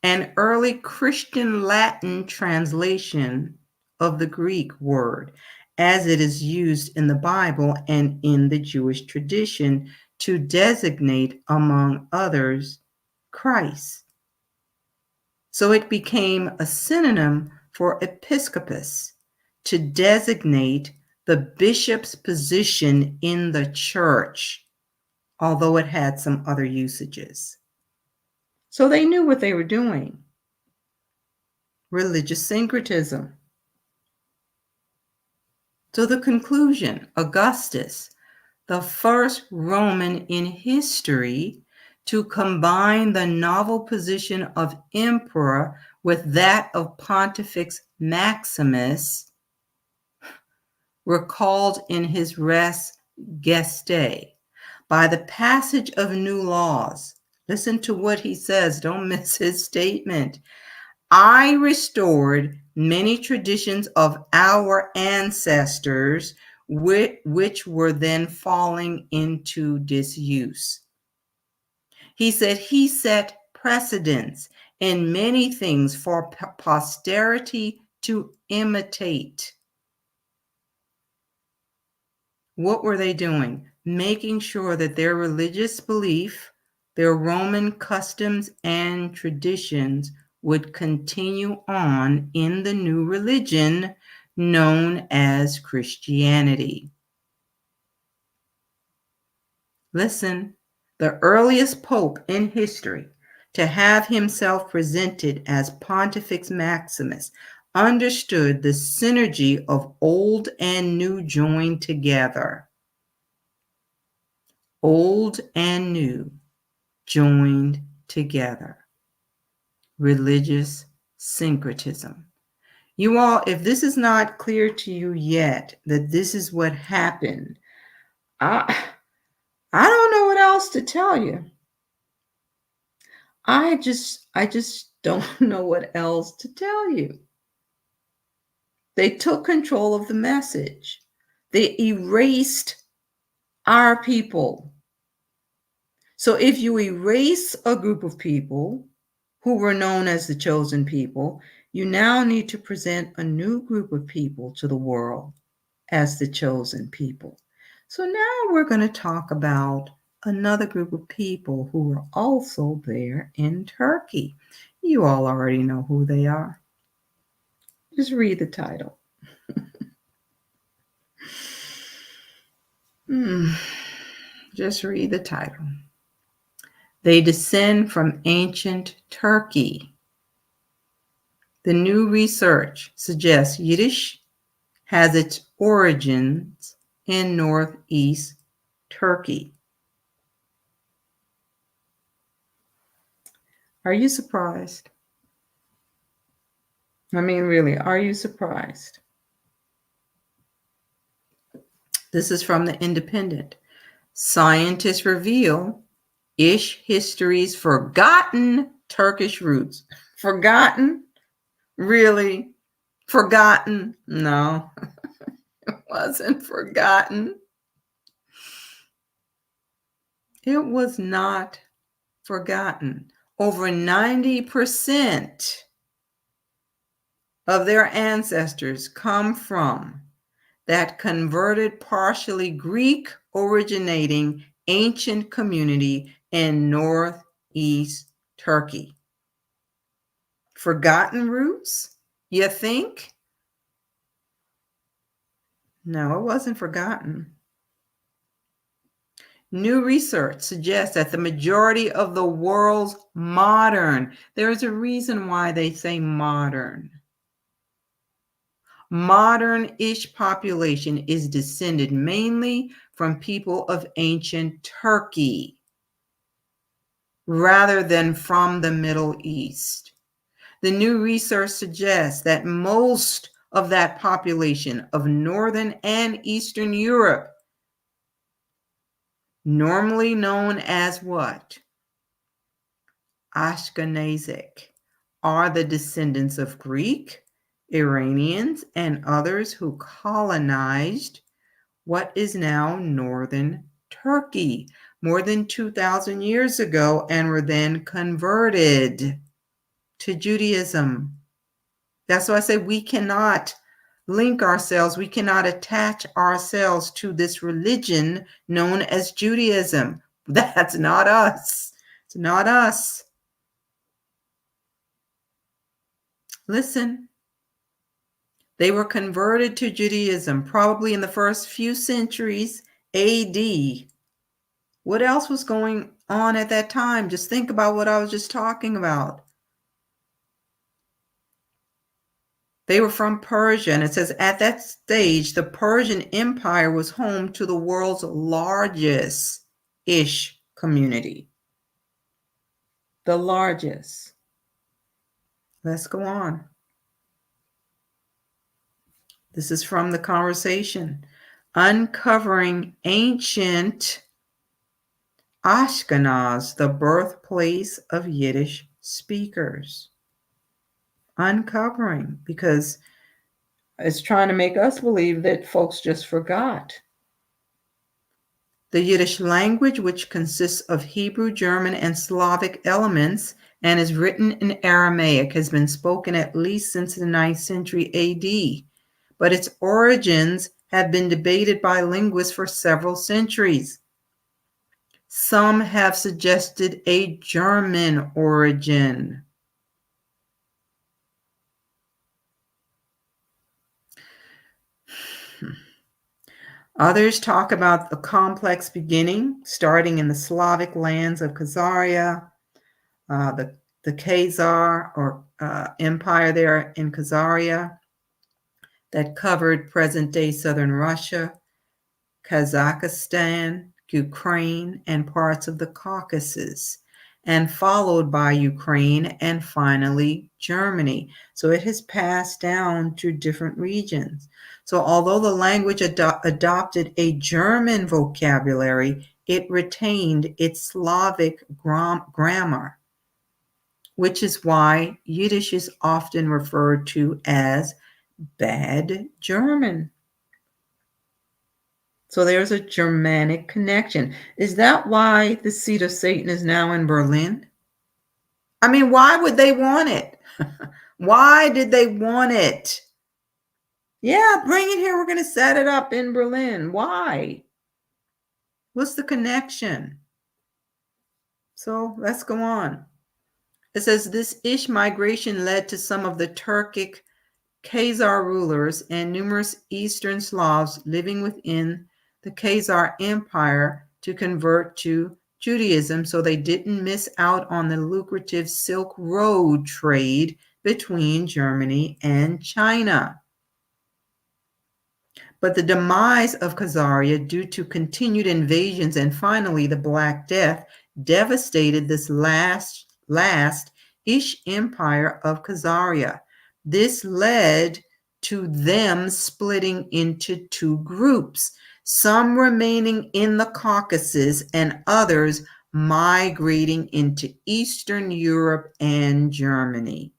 an early Christian Latin translation of the Greek word, as it is used in the Bible and in the Jewish tradition to designate, among others, Christ. So it became a synonym for episcopus to designate the bishop's position in the church, although it had some other usages. So they knew what they were doing. Religious syncretism. So the conclusion, Augustus, the first Roman in history to combine the novel position of emperor with that of Pontifex Maximus, recalled in his Res Gestae by the passage of new laws. Listen to what he says. Don't miss his statement. I restored many traditions of our ancestors, which were then falling into disuse. He said he set precedents in many things for posterity to imitate. What were they doing? Making sure that their religious belief, their Roman customs and traditions would continue on in the new religion known as Christianity. Listen, the earliest pope in history to have himself presented as Pontifex Maximus understood the synergy of old and new joined together. Old and new joined together. Religious syncretism. You all, if this is not clear to you yet, that this is what happened, I don't know what else to tell you. I just don't know what else to tell you. They took control of the message. They erased our people. So if you erase a group of people who were known as the chosen people, you now need to present a new group of people to the world as the chosen people. So now we're going to talk about another group of people who were also there in Turkey. You all already know who they are. Just read the title. Just read the title. They descend from ancient Turkey. The new research suggests Yiddish has its origins in northeast Turkey. Are you surprised? I mean, really, are you surprised? This is from the Independent. Scientists reveal Ish history's forgotten Turkish roots. Forgotten? Really? Forgotten? No, it wasn't forgotten. It was not forgotten. Over 90% of their ancestors come from that converted, partially Greek originating ancient community in northeast Turkey. Forgotten roots, you think? No, it wasn't forgotten. New research suggests that the majority of the world's modern, there is a reason why they say modern. Modern-ish population is descended mainly from people of ancient Turkey rather than from the Middle East. The new research suggests that most of that population of Northern and Eastern Europe, normally known as what? Ashkenazic, are the descendants of Greek, Iranians, and others who colonized what is now northern Turkey more than 2,000 years ago and were then converted to Judaism. That's why I say we cannot link ourselves, we cannot attach ourselves to this religion known as Judaism. That's not us. It's not us. Listen, they were converted to Judaism probably in the first few centuries AD. What else was going on at that time? Just think about what I was just talking about. They were from Persia, and it says at that stage, the Persian Empire was home to the world's largest-ish community. The largest. Let's go on. This is from the conversation. Uncovering ancient Ashkenaz, the birthplace of Yiddish speakers. Uncovering, because it's trying to make us believe that folks just forgot. The Yiddish language, which consists of Hebrew, German, and Slavic elements and is written in Aramaic, has been spoken at least since the 9th century AD, but its origins have been debated by linguists for several centuries. Some have suggested a German origin. Others talk about a complex beginning, starting in the Slavic lands of Khazaria, the Khazar or empire there in Khazaria that covered present-day southern Russia, Kazakhstan, Ukraine, and parts of the Caucasus, and followed by Ukraine and finally Germany. So it has passed down to different regions. So although the language adopted a German vocabulary, it retained its Slavic grammar, which is why Yiddish is often referred to as bad German. So there's a Germanic connection. Is that why the seat of Satan is now in Berlin? I mean, why would they want it? Why did they want it? Yeah, bring it here. We're going to set it up in Berlin. Why? What's the connection? So let's go on. It says this Ish migration led to some of the Turkic Khazar rulers and numerous Eastern Slavs living within the Khazar Empire to convert to Judaism so they didn't miss out on the lucrative Silk Road trade between Germany and China. But the demise of Khazaria due to continued invasions and finally the Black Death devastated this last Ish empire of Khazaria. This led to them splitting into two groups, some remaining in the Caucasus and others migrating into Eastern Europe and Germany.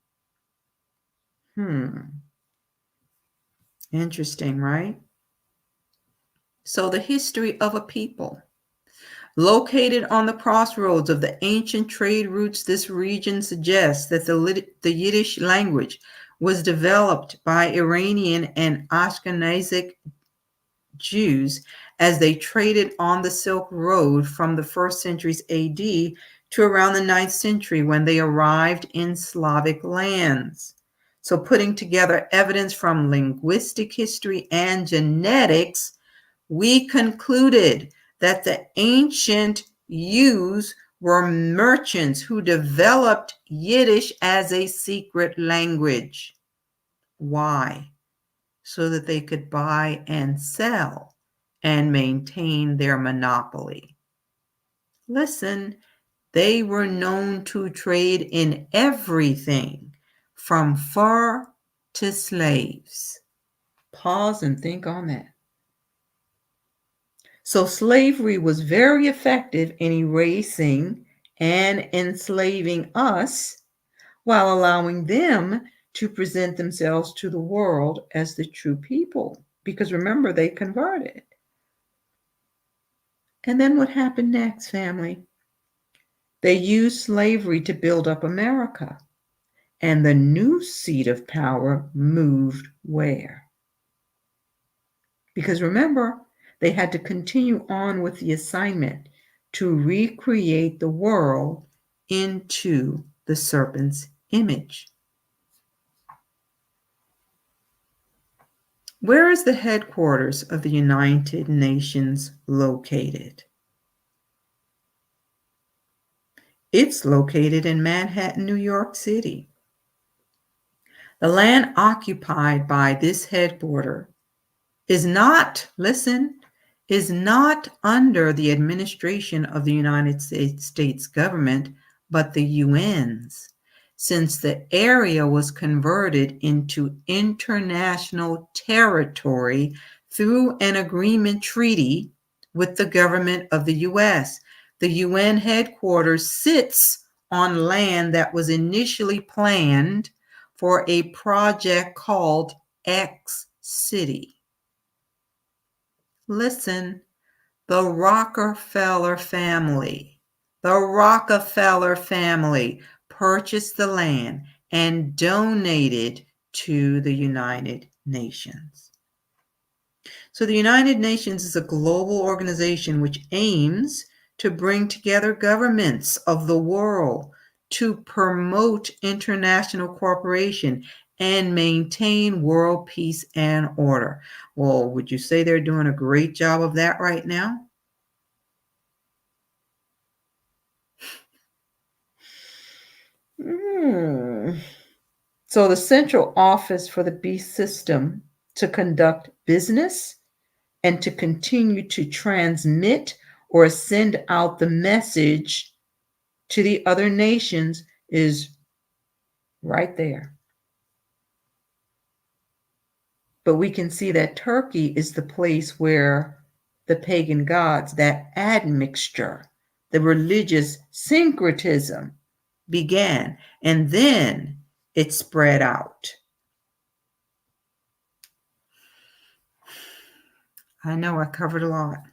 Interesting, right? So the history of a people. Located on the crossroads of the ancient trade routes, this region suggests that the Yiddish language was developed by Iranian and Ashkenazic Jews as they traded on the Silk Road from the first centuries AD to around the 9th century when they arrived in Slavic lands. So putting together evidence from linguistic history and genetics, we concluded that the ancient Jews were merchants who developed Yiddish as a secret language. Why? so that they could buy and sell and maintain their monopoly. Listen, they were known to trade in everything from fur to slaves. Pause and think on that. So slavery was very effective in erasing and enslaving us while allowing them to present themselves to the world as the true people. Because remember, they converted. And then what happened next, family? They used slavery to build up America. And the new seat of power moved where? Because remember, they had to continue on with the assignment to recreate the world into the serpent's image. Where is the headquarters of the United Nations located? It's located in Manhattan, New York City. The land occupied by this headquarters is not, listen, is not under the administration of the United States government, but the UN's, since the area was converted into international territory through an agreement treaty with the government of the US. The UN headquarters sits on land that was initially planned for a project called X City. Listen, the Rockefeller family purchased the land and donated to the United Nations. So the United Nations is a global organization which aims to bring together governments of the world to promote international cooperation and maintain world peace and order. Well, would you say they're doing a great job of that right now? So the central office for the beast system to conduct business and to continue to transmit or send out the message to the other nations is right there. But we can see that Turkey is the place where the pagan gods, that admixture, the religious syncretism began, and then it spread out. I know I covered a lot.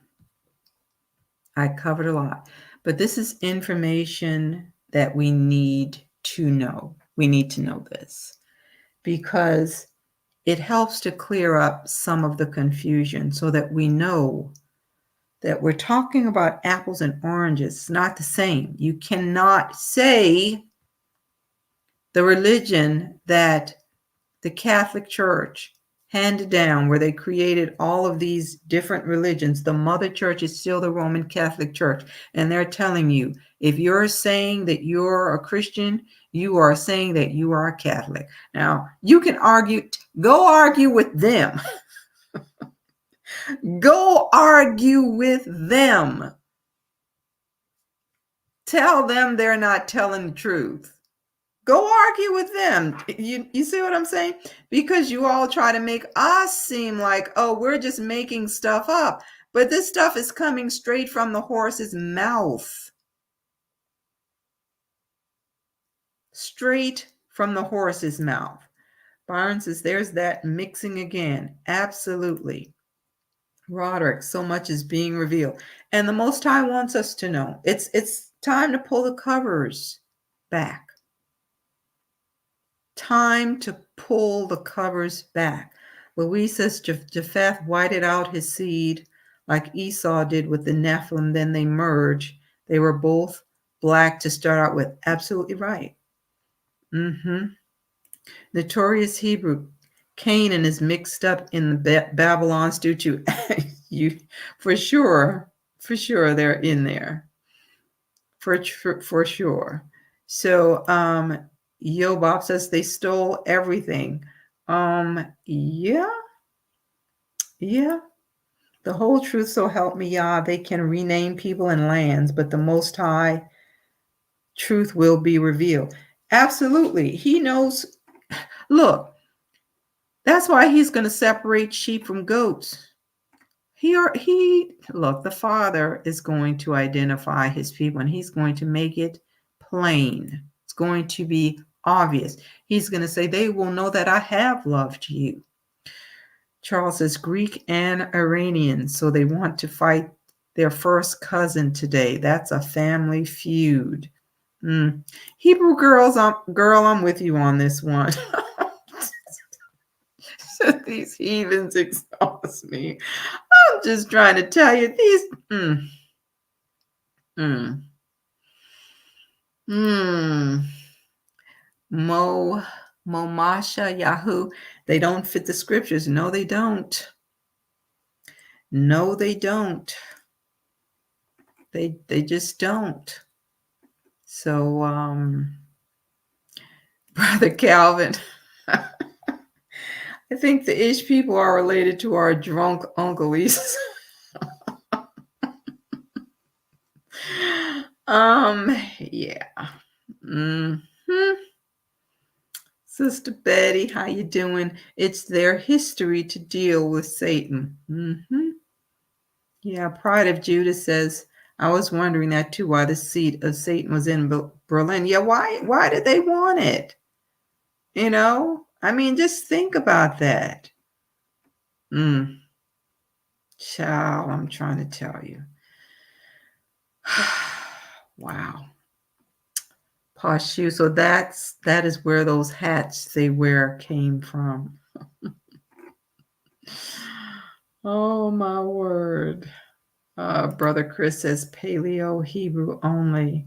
But this is information that we need to know. We need to know this because it helps to clear up some of the confusion so that we know that we're talking about apples and oranges. It's not the same. You cannot say the religion that the Catholic Church handed down, where they created all of these different religions. The mother church is still the Roman Catholic Church. And they're telling you, if you're saying that you're a Christian, you are saying that you are a Catholic. Now, you can argue, go argue with them. Go argue with them. Tell them they're not telling the truth. Go argue with them. You see what I'm saying? Because you all try to make us seem like, oh, we're just making stuff up. But this stuff is coming straight from the horse's mouth. Straight from the horse's mouth. Byron says, there's that mixing again. Absolutely. Roderick, so much is being revealed. And the Most High wants us to know. It's time to pull the covers back. Time to pull the covers back. Louise says Japheth whited out his seed like Esau did with the Nephilim. Then they merge. They were both black to start out with. Absolutely right. Notorious Hebrew. Canaan is mixed up in the Babylon stew too. You, for sure, they're in there. For sure. So, Yo Bob says they stole everything. Yeah. Yeah. The whole truth, so help me, Yah. They can rename people and lands, but the Most High truth will be revealed. Absolutely. He knows. Look, that's why he's going to separate sheep from goats. Look, the Father is going to identify his people, and he's going to make it plain. It's going to be obvious. He's going to say, they will know that I have loved you. Charles says Greek and Iranian, so they want to fight their first cousin today. That's a family feud. Hebrew girl, I'm with you on this one. These heathens exhaust me. I'm just trying to tell you these. Momasha Yahoo. They don't fit the scriptures. No, they don't. No, they don't. They just don't. So, Brother Calvin, I think the Ish people are related to our drunk uncles. Yeah. Sister Betty, how you doing? It's their history to deal with Satan. Yeah, Pride of Judah says, I was wondering that too, why the seat of Satan was in Berlin. Yeah, why did they want it? You know? I mean, just think about that. Child, I'm trying to tell you. Wow. Posh shoe. So that is where those hats they wear came from. Oh my word. Brother Chris says Paleo Hebrew only.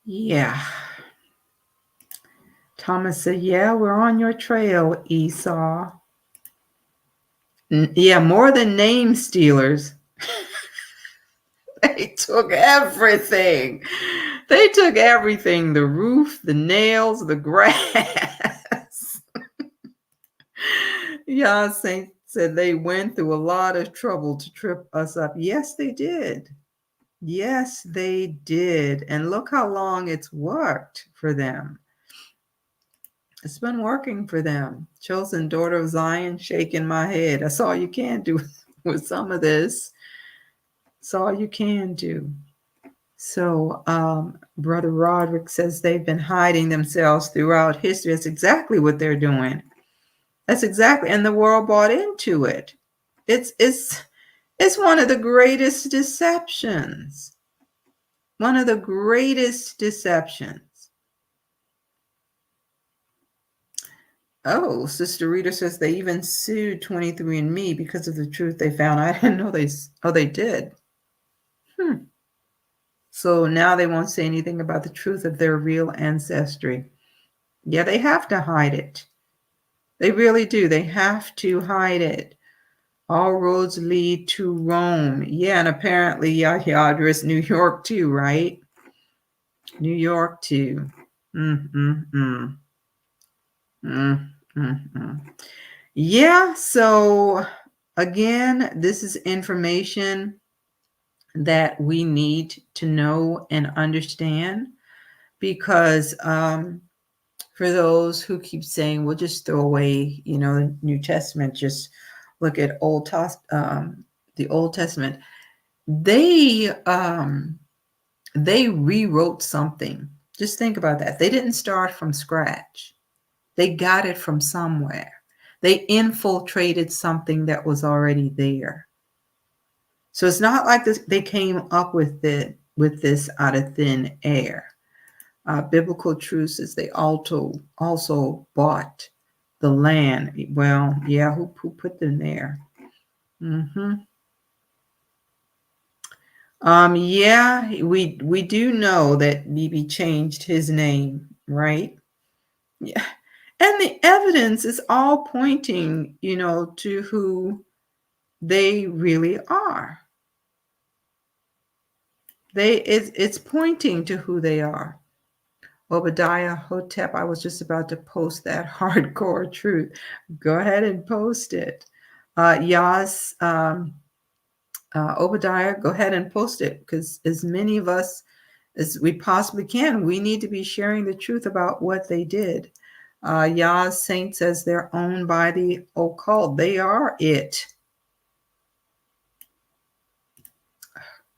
Yeah. Thomas said, yeah, we're on your trail, Esau. Yeah, more than name stealers. They took everything. They took everything. The roof, the nails, the grass. Yah said they went through a lot of trouble to trip us up. Yes, they did. Yes, they did. And look how long it's worked for them. It's been working for them. Chosen daughter of Zion, shaking my head. That's all you can do with some of this. That's all you can do. So Brother Roderick says they've been hiding themselves throughout history. That's exactly what they're doing. That's exactly, and the world bought into it. It's one of the greatest deceptions. One of the greatest deceptions. Oh, Sister Rita says they even sued 23andMe because of the truth they found. I didn't know they did. So now they won't say anything about the truth of their real ancestry. Yeah, they have to hide it. They really do. They have to hide it. All roads lead to Rome. Yeah, and apparently Yahya addressed New York too, right? New York too. Yeah, so again, this is information that we need to know and understand because for those who keep saying, we'll just throw away, the New Testament, just look at the Old Testament. They rewrote something. Just think about that. They didn't start from scratch. They got it from somewhere. They infiltrated something that was already there. So it's not like they came up with this out of thin air. Biblical truths is they also bought the land. Well, yeah, who put them there? Yeah, we do know that Bibi changed his name, right? Yeah. And the evidence is all pointing, to who they really are. It's pointing to who they are. Obadiah Hotep, I was just about to post that hardcore truth. Go ahead and post it. Yaz, Obadiah, go ahead and post it, because as many of us as we possibly can, we need to be sharing the truth about what they did. Yaz Saint says they're owned by the occult. They are it.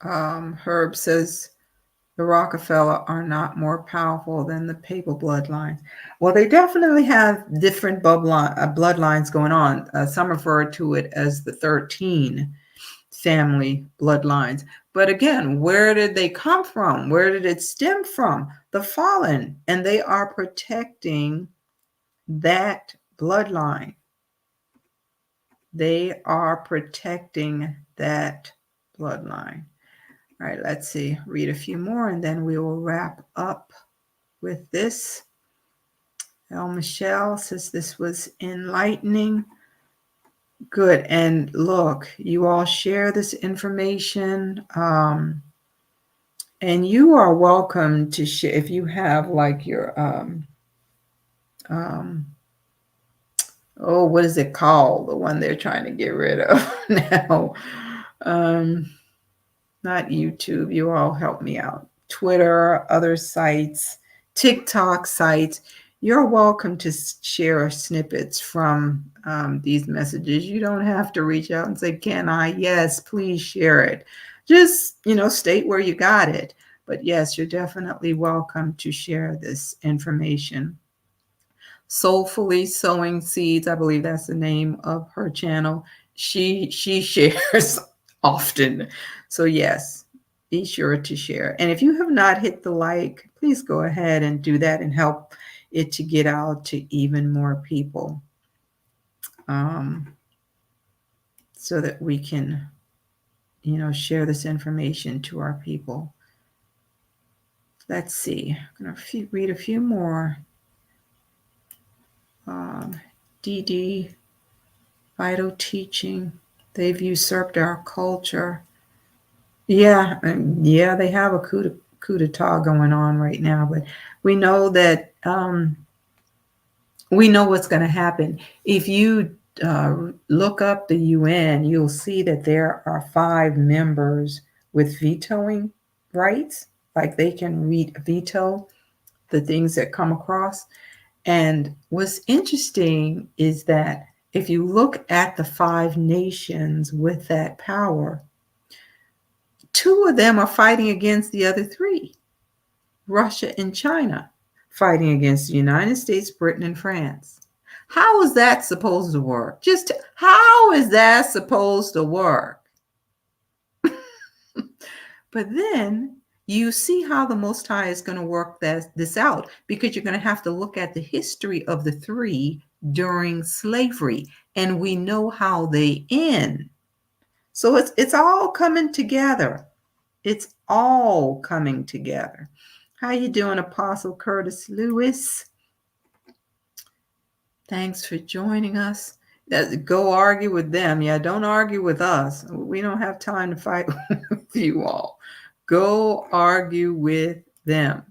Herb says the Rockefeller are not more powerful than the papal bloodlines. Well, they definitely have different bloodlines going on. Some refer to it as the 13 family bloodlines. But again, where did they come from? Where did it stem from? The fallen. And they are protecting that bloodline. They are protecting that bloodline. All right, let's see. Read a few more and then we will wrap up with this. El Michelle says this was enlightening. Good. And look, you all share this information. And you are welcome to share if you have like your what is it called? The one they're trying to get rid of now. Not YouTube. You all help me out. Twitter, other sites, TikTok sites. You're welcome to share snippets from these messages. You don't have to reach out and say, can I? Yes, please share it. Just, state where you got it. But yes, you're definitely welcome to share this information. Soulfully Sowing Seeds, I believe that's the name of her channel. She shares often. So yes, be sure to share. And if you have not hit the like, please go ahead and do that and help it to get out to even more people, so that we can, share this information to our people. Let's see. I'm going to read a few more. DD, vital teaching. They've usurped our culture. Yeah, they have a coup d'etat going on right now, but we know that we know what's going to happen. If you look up the UN, you'll see that there are 5 members with vetoing rights, like they can veto the things that come across. And what's interesting is that if you look at the 5 nations with that power, 2 of them are fighting against the other 3, Russia and China, fighting against the United States, Britain, and France. How is that supposed to work? How is that supposed to work? But then you see how the Most High is going to work this out, because you're going to have to look at the history of the 3 during slavery, and we know how they end. So it's all coming together. It's all coming together. How you doing, Apostle Curtis Lewis? Thanks for joining us. Go argue with them. Yeah, don't argue with us. We don't have time to fight with you all. Go argue with them.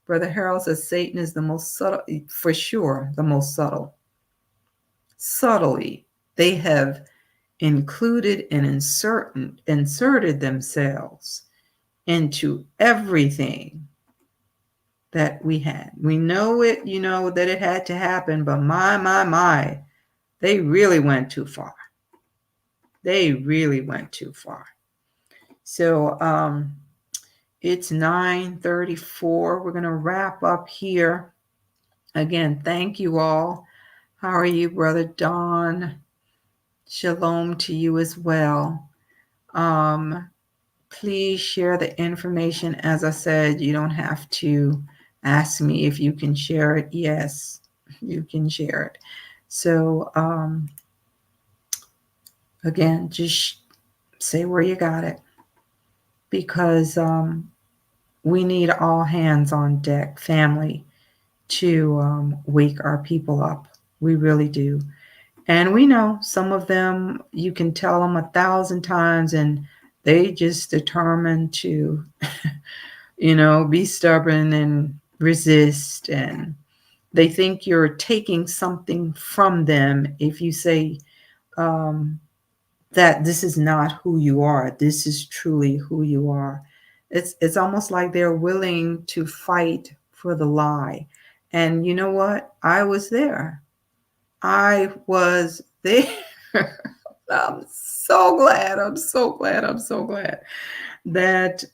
Brother Harold says Satan is the most subtle, for sure, the most subtle. Subtly, they have included and inserted themselves into everything that we had. We know it, that it had to happen, but my, they really went too far. They really went too far. So it's 9:34. We're going to wrap up here. Again, thank you all. How are you, Brother Don? Shalom to you as well. Please share the information. As I said, you don't have to ask me if you can share it. Yes, you can share it. So again, just say where you got it, because we need all hands on deck, family, to wake our people up. We really do. And we know some of them, you can tell them 1,000 times and they just determined to, be stubborn and resist, and they think you're taking something from them if you say that this is not who you are. This is truly who you are. It's almost like they're willing to fight for the lie. And you know what? I was there. I was there. I'm so glad. I'm so glad. I'm so glad that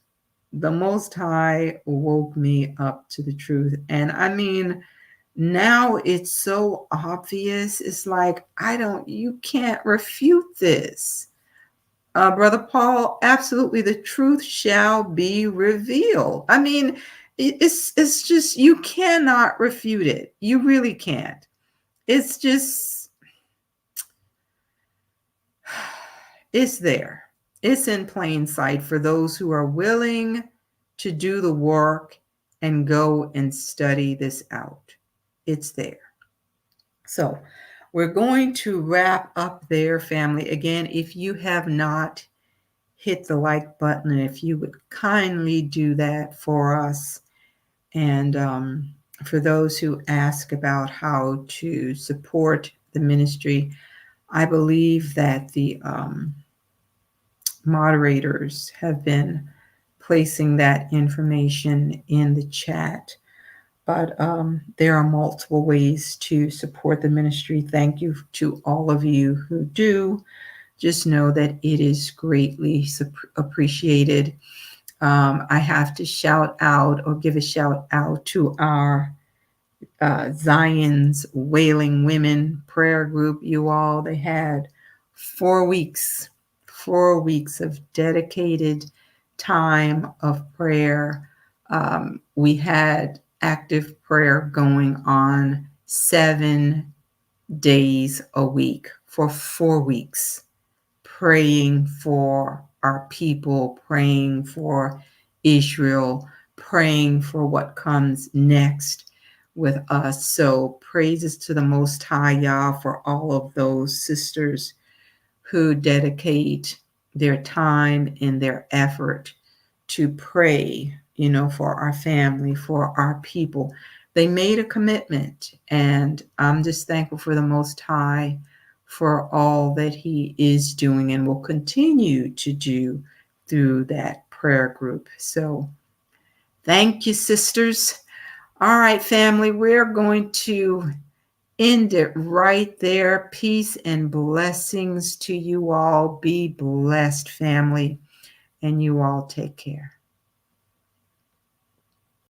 the Most High woke me up to the truth. And I mean, now it's so obvious. It's like, you can't refute this. Brother Paul, absolutely, the truth shall be revealed. I mean, it's just, you cannot refute it. You really can't. It's just, it's there. It's in plain sight for those who are willing to do the work and go and study this out. It's there. So we're going to wrap up there, family. Again, if you have not hit the like button, and if you would kindly do that for us. And for those who ask about how to support the ministry, I believe that the moderators have been placing that information in the chat. But there are multiple ways to support the ministry. Thank you to all of you who do. Just know that it is greatly appreciated. I have to shout out or give a shout out to our Zion's Wailing Women prayer group. You all, they had 4 weeks of dedicated time of prayer. We had active prayer going on 7 days a week for 4 weeks, praying for our people, praying for Israel, praying for what comes next with us. So praises to the Most High Yah for all of those sisters who dedicate their time and their effort to pray, for our family, for our people. They made a commitment, and I'm just thankful for the Most High for all that He is doing and will continue to do through that prayer group. So thank you, sisters. All right, family, we're going to end it right there. Peace and blessings to you all. Be blessed, family, and you all take care.